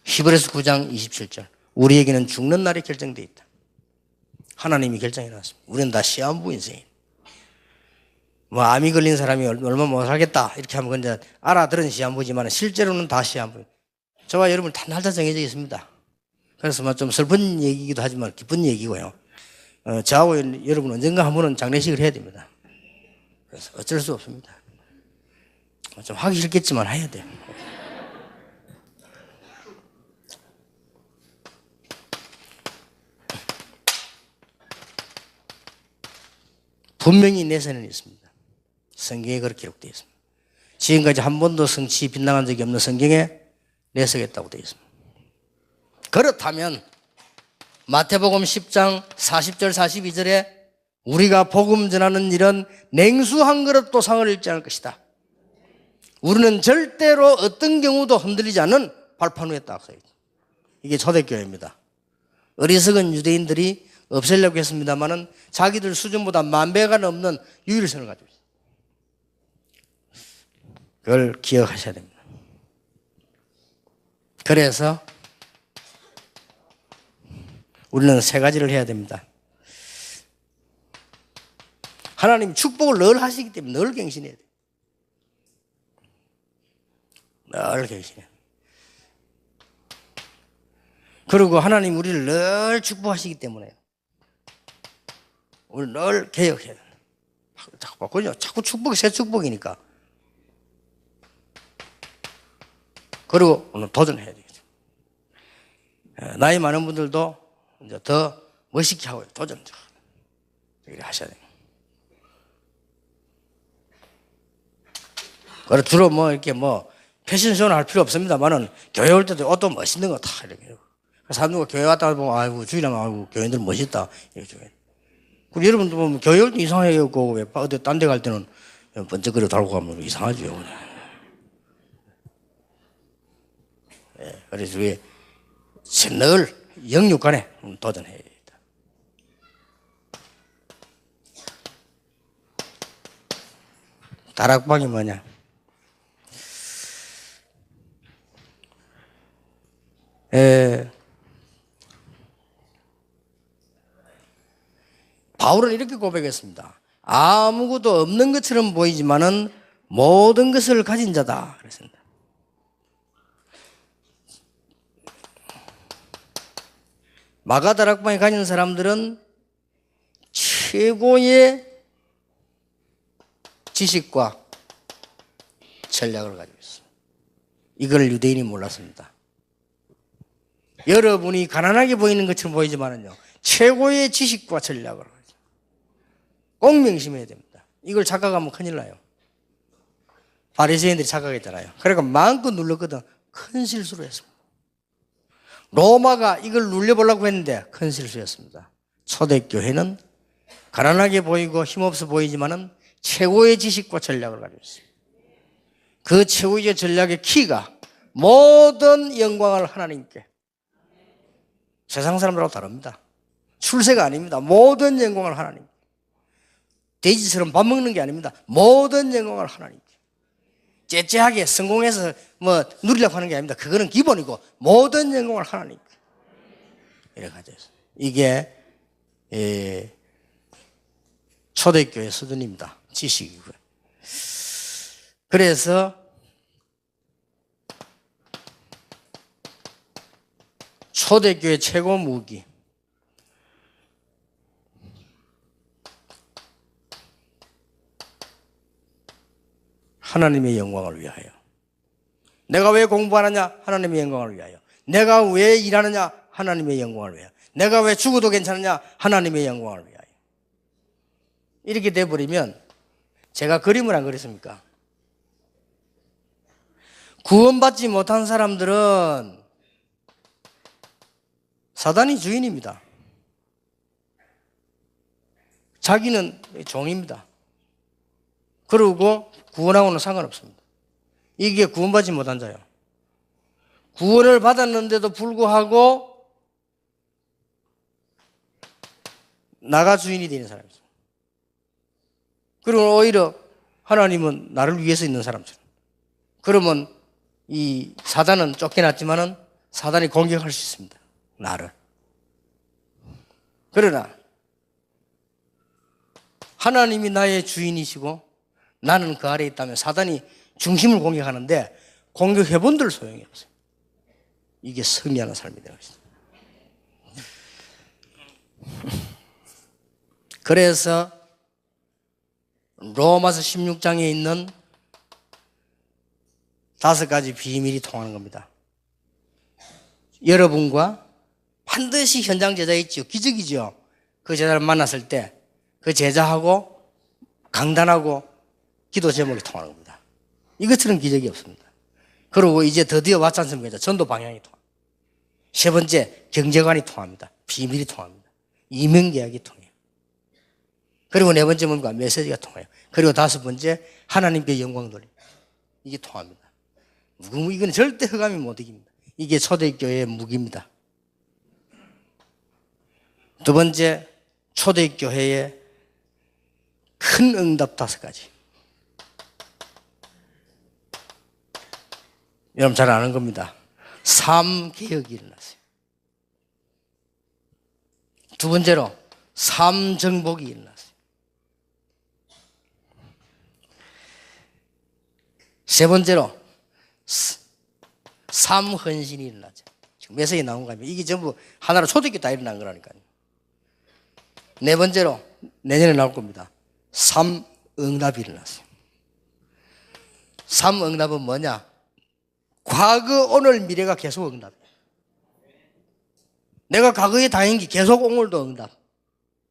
히브리서 9장 27절. 우리에게는 죽는 날이 결정되어 있다. 하나님이 결정해 놨습니다. 우리는 다 시한부 인생이에요. 뭐 암이 걸린 사람이 얼마 못 살겠다 이렇게 하면 이제 알아들은 시한부지만 실제로는 다 시한부. 저와 여러분 다 날짜 정해져 있습니다. 그래서 뭐 좀 슬픈 얘기이기도 하지만 기쁜 얘기고요. 저하고 여러분 언젠가 한 번은 장례식을 해야 됩니다. 그래서 어쩔 수 없습니다. 좀 하기 싫겠지만 해야 돼요. 분명히 내세는 있습니다. 성경에 그렇게 기록되어 있습니다. 지금까지 한 번도 성취 빗나간 적이 없는 성경에 내세겠다고 되어 있습니다. 그렇다면 마태복음 10장 40절 42절에 우리가 복음 전하는 일은 냉수 한 그릇도 상을 잃지 않을 것이다. 우리는 절대로 어떤 경우도 흔들리지 않는 발판 위에 딱 서 있다. 이게 초대교회입니다. 어리석은 유대인들이 없애려고 했습니다마는 자기들 수준보다 10,000배가 넘는 유일성을 가지고 있어요. 그걸 기억하셔야 됩니다. 그래서 우리는 세 가지를 해야 됩니다. 하나님 축복을 늘 하시기 때문에 늘 갱신해야 돼요. 늘 갱신해야 돼요. 그리고 하나님 우리를 늘 축복하시기 때문에 우리 늘 개혁해야 돼요. 자꾸 바꾸죠. 자꾸 축복이 새 축복이니까. 그리고 오늘 도전해야 되겠죠. 나이 많은 분들도 이제 더 멋있게 하고 도전 이렇게 하셔야 돼요. 그리고 주로 뭐 이렇게 뭐 패션쇼는 할 필요 없습니다만은 교회 올 때도 옷도 멋있는 거 다 이렇게. 사람들과 교회 왔다 보면 아이고 주일날 아이고 교회들 멋있다 이렇게. 그리고 여러분도 보면 교회 올 때 이상하게 오고 왜 어디 딴 데 갈 때는 번쩍거려 달고 가면 이상하죠. 네, 그래서 우리 늘 영육간에 도전해야 됩니다. 다락방이 뭐냐? 바울은 이렇게 고백했습니다. 아무것도 없는 것처럼 보이지만은 모든 것을 가진 자다 그랬습니다. 마가다락방에 가진 사람들은 최고의 지식과 전략을 가지고 있습니다. 이걸 유대인이 몰랐습니다. 여러분이 가난하게 보이는 것처럼 보이지만은요, 최고의 지식과 전략을 가지고 꼭 명심해야 됩니다. 이걸 착각하면 큰일 나요. 바리새인들이 착각했잖아요. 그러니까 마음껏 눌렀거든. 큰 실수를 했습니다. 로마가 이걸 눌려보려고 했는데 큰 실수였습니다. 초대교회는 가난하게 보이고 힘없어 보이지만은 최고의 지식과 전략을 가지고 있습니다. 그 최고의 전략의 키가 모든 영광을 하나님께, 세상 사람들하고 다릅니다. 출세가 아닙니다. 모든 영광을 하나님께. 돼지처럼 밥 먹는 게 아닙니다. 모든 영광을 하나님께. 째째하게 성공해서 뭐 누리려고 하는 게 아닙니다. 그거는 기본이고 모든 영광을 하나님께. 이렇게 가져 있어요. 이게 초대교회 수준입니다. 지식이고요. 그래서 초대교회 최고 무기, 하나님의 영광을 위하여. 내가 왜 공부하느냐? 하나님의 영광을 위하여. 내가 왜 일하느냐? 하나님의 영광을 위하여. 내가 왜 죽어도 괜찮느냐? 하나님의 영광을 위하여. 이렇게 돼버리면, 제가 그림을 안 그렸습니까? 구원받지 못한 사람들은 사단이 주인입니다. 자기는 종입니다. 그리고 구원하고는 상관없습니다. 이게 구원받지 못한 자예요. 구원을 받았는데도 불구하고 나가 주인이 되는 사람이죠. 그리고 오히려 하나님은 나를 위해서 있는 사람처럼. 그러면 이 사단은 쫓겨났지만은 사단이 공격할 수 있습니다. 나를. 그러나 하나님이 나의 주인이시고 나는 그 아래에 있다면 사단이 중심을 공격하는데 공격해본들 소용이 없어요. 이게 승리하는 삶이 되는 것입니다. 그래서 로마서 16장에 있는 5가지 비밀이 통하는 겁니다. 여러분과 반드시 현장 제자 있죠. 기적이죠. 그 제자를 만났을 때 그 제자하고 강단하고 기도 제목이 통하는 겁니다. 이것처럼 기적이 없습니다. 그리고 이제 드디어 왔지 않습니까? 전도 방향이 통합니다. 세 번째, 경제관이 통합니다. 비밀이 통합니다. 이명계약이 통해요. 그리고 네 번째 뭔가 메시지가 통해요. 그리고 5번째, 하나님께 영광 돌림. 이게 통합니다. 이건 절대 흑암이 못 이깁니다. 이게 초대교회의 무기입니다. 두 번째, 초대교회의 큰 응답 5가지. 여러분 잘 아는 겁니다. 삶 개혁이 일어났어요. 두 번째로 삶 정복이 일어났어요. 세 번째로 삶 헌신이 일어나죠. 지금 메시지 나온 거 아니에요. 이게 전부 하나로 초대교회 다 일어난 거라니까요. 네 번째로 내년에 나올 겁니다. 삶 응답이 일어났어요. 삶 응답은 뭐냐? 과거, 오늘, 미래가 계속 응답이에요. 내가 과거에 다행인 게 계속 오늘도 응답.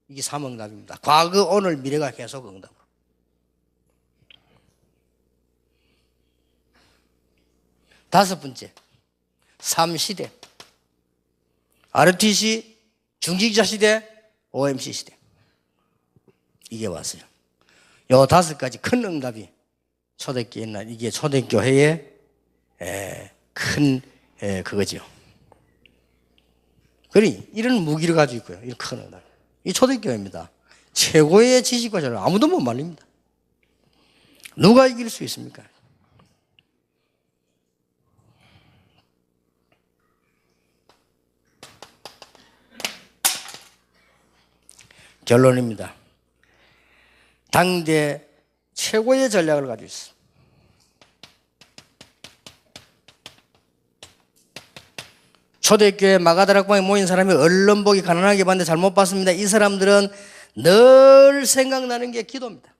이게 삶 응답입니다. 과거, 오늘, 미래가 계속 응답. 다섯 번째, 삶 시대. RTC, 중직자 시대, OMC 시대. 이게 왔어요. 요 5가지 큰 응답이 초대교회에 있나, 이게 초대교회의 큰 그거죠. 그러니 이런 무기를 가지고 있고요. 이런 큰 응답. 이 초대교회입니다. 최고의 지식과 전략 아무도 못 말립니다. 누가 이길 수 있습니까? 결론입니다. 당대 최고의 전략을 가지고 있습니다. 초대교회 마가다락방에 모인 사람이 얼른 보기 가난하게 봤는데 잘못 봤습니다. 이 사람들은 늘 생각나는 게 기도입니다.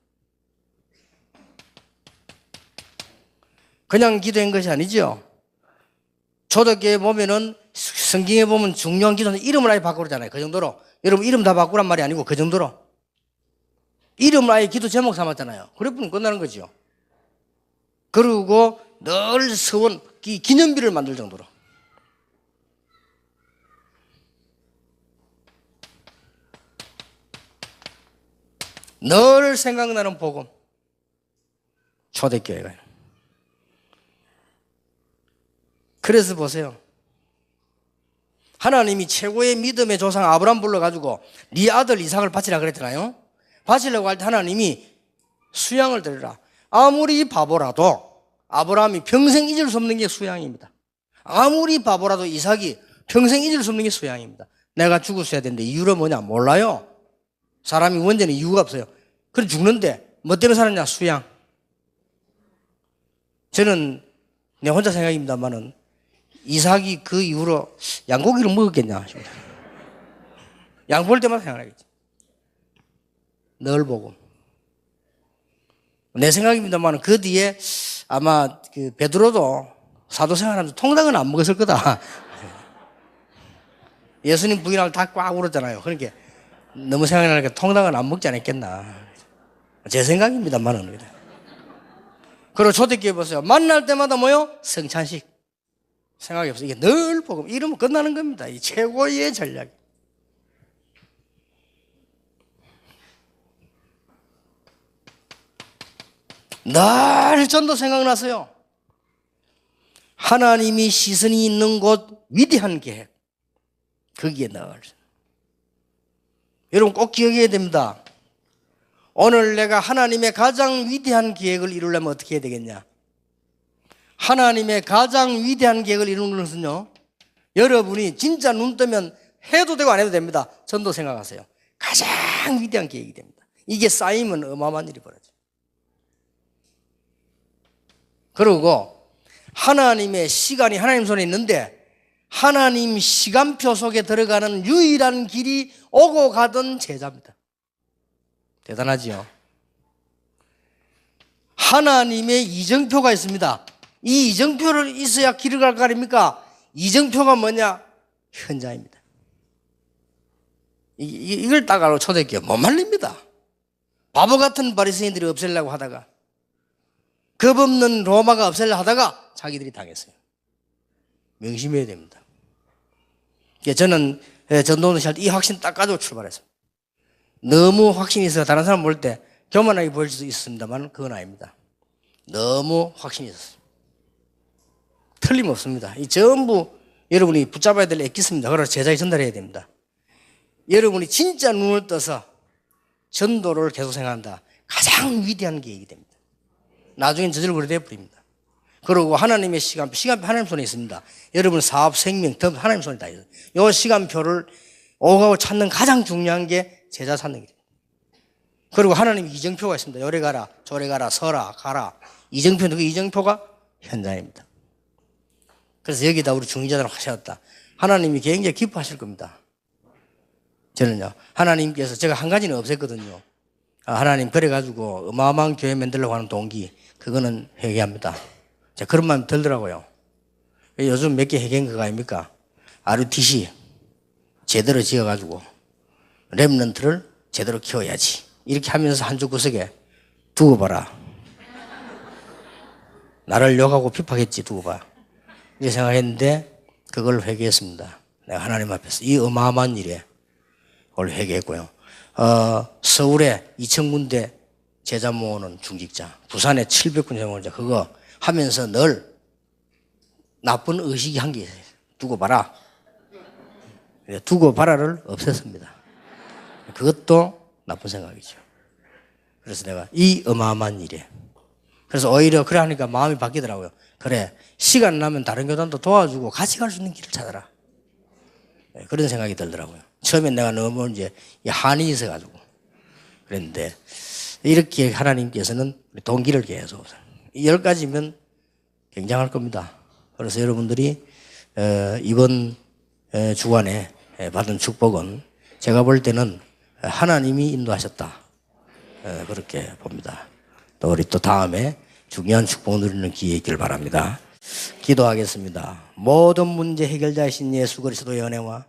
그냥 기도한 것이 아니죠. 초대교회 보면은 성경에 보면 중요한 기도는 이름을 아예 바꾸잖아요. 그 정도로. 여러분 이름 다 바꾸란 말이 아니고 그 정도로. 이름을 아예 기도 제목 삼았잖아요. 그래보면 끝나는 거죠. 그리고 늘 서원, 기념비를 만들 정도로. 늘 생각나는 복음. 초대교회가. 그래서 보세요. 하나님이 최고의 믿음의 조상 아브라함 불러가지고 네 아들 이삭을 바치라 그랬잖아요. 바치려고 할 때 하나님이 수양을 드리라. 아무리 바보라도 아브라함이 평생 잊을 수 없는 게 수양입니다. 아무리 바보라도 이삭이 평생 잊을 수 없는 게 수양입니다. 내가 죽었어야 되는데 이유가 뭐냐 몰라요. 사람이 원전에 이유가 없어요. 그래 죽는데 뭐 때문에 살았냐? 수양. 저는 내 혼자 생각입니다만은 이삭이 그 이후로 양고기를 먹었겠냐 싶습니다. 양 볼 때마다 생각나겠지. 늘 보고. 내 생각입니다만 그 뒤에 아마 그 베드로도 사도 생활하면서 통닭은 안 먹었을 거다. 예수님 부인하고 다 꽉 울었잖아요. 그러니까 너무 생각나니까 통닭은 안 먹지 않았겠나. 제 생각입니다만은. 그리고 초대교회 보세요. 만날 때마다 뭐요? 성찬식. 생각이 없어요. 이게 늘 복음. 이러면 끝나는 겁니다. 이 최고의 전략. 늘 전도 생각나서요. 하나님이 시선이 있는 곳 위대한 계획. 거기에 늘. 여러분 꼭 기억해야 됩니다. 오늘 내가 하나님의 가장 위대한 계획을 이루려면 어떻게 해야 되겠냐? 하나님의 가장 위대한 계획을 이루는 것은요, 여러분이 진짜 눈 뜨면 해도 되고 안 해도 됩니다. 전도 생각하세요. 가장 위대한 계획이 됩니다. 이게 쌓이면 어마어마한 일이 벌어져요. 그리고 하나님의 시간이 하나님 손에 있는데 하나님 시간표 속에 들어가는 유일한 길이 오고 가던 제자입니다. 대단하지요? 하나님의 이정표가 있습니다. 이 이정표를 있어야 길을 갈 거 아닙니까? 이정표가 뭐냐? 현자입니다. 이걸 딱 알고 초대교회 못 말립니다. 바보 같은 바리새인들이 없애려고 하다가 겁 없는 로마가 없애려고 하다가 자기들이 당했어요. 명심해야 됩니다. 저는 전도는 할 때 이 확신 딱 가지고 출발했어요. 너무 확신이 있어서 다른 사람 볼 때 교만하게 보일 수도 있습니다만 그건 아닙니다. 너무 확신이 있었어요. 틀림없습니다. 이 전부 여러분이 붙잡아야 될 엑기스입니다. 그래서 제자에 전달해야 됩니다. 여러분이 진짜 눈을 떠서 전도를 계속 생각한다. 가장 위대한 계획이 됩니다. 나중엔 저절로 되어 버립니다. 그리고 하나님의 시간표 하나님 손에 있습니다. 여러분 사업, 생명, 더 하나님 손에 다 있어요. 이 시간표를 오가고 찾는 가장 중요한 게 제자 찾는 길이에요. 그리고 하나님 이정표가 있습니다. 요래 가라, 저래 가라, 서라, 가라. 이정표는 그 이정표가 현장입니다. 그래서 여기다 우리 중리자들 하셨다. 하나님이 굉장히 기뻐하실 겁니다. 저는요, 하나님께서 제가 한 가지는 없앴거든요. 하나님 그래가지고 어마어마한 교회 만들려고 하는 동기, 그거는 회개합니다. 제가 그런 마음이 들더라고요. 요즘 몇 개 회개한 거 아닙니까? RUTC 제대로 지어가지고 렘넌트를 제대로 키워야지. 이렇게 하면서 한 주 구석에 두고 봐라. 나를 욕하고 핍박했지, 두고 봐. 이렇게 생각했는데 그걸 회개했습니다. 내가 하나님 앞에서 이 어마어마한 일에 그걸 회개했고요. 서울에 2,000군데 제자 모으는 중직자, 부산에 700군데 모으는 자, 그거 하면서 늘 나쁜 의식이 한 게 있어요. 두고 봐라. 두고 봐라를 없앴습니다. 그것도 나쁜 생각이죠. 그래서 내가 이 어마어마한 일에, 그래서 오히려 그래 하니까 마음이 바뀌더라고요. 그래, 시간 나면 다른 교단도 도와주고 같이 갈 수 있는 길을 찾아라. 그런 생각이 들더라고요. 처음엔 내가 너무 이제 한이 있어가지고 그랬는데, 이렇게 하나님께서는 동기를 계속 10가지면 굉장할 겁니다. 그래서 여러분들이 이번 주간에 받은 축복은 제가 볼 때는 하나님이 인도하셨다, 그렇게 봅니다. 또 우리 또 다음에 중요한 축복 누리는 기회 있기를 바랍니다. 기도하겠습니다. 모든 문제 해결자이신 예수 그리스도의 은혜와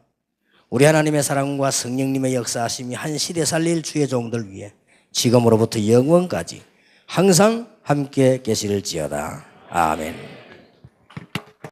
우리 하나님의 사랑과 성령님의 역사하심이 한 시대 살릴 주의 종들 위해 지금으로부터 영원까지 항상 함께 계실지어다. 아멘.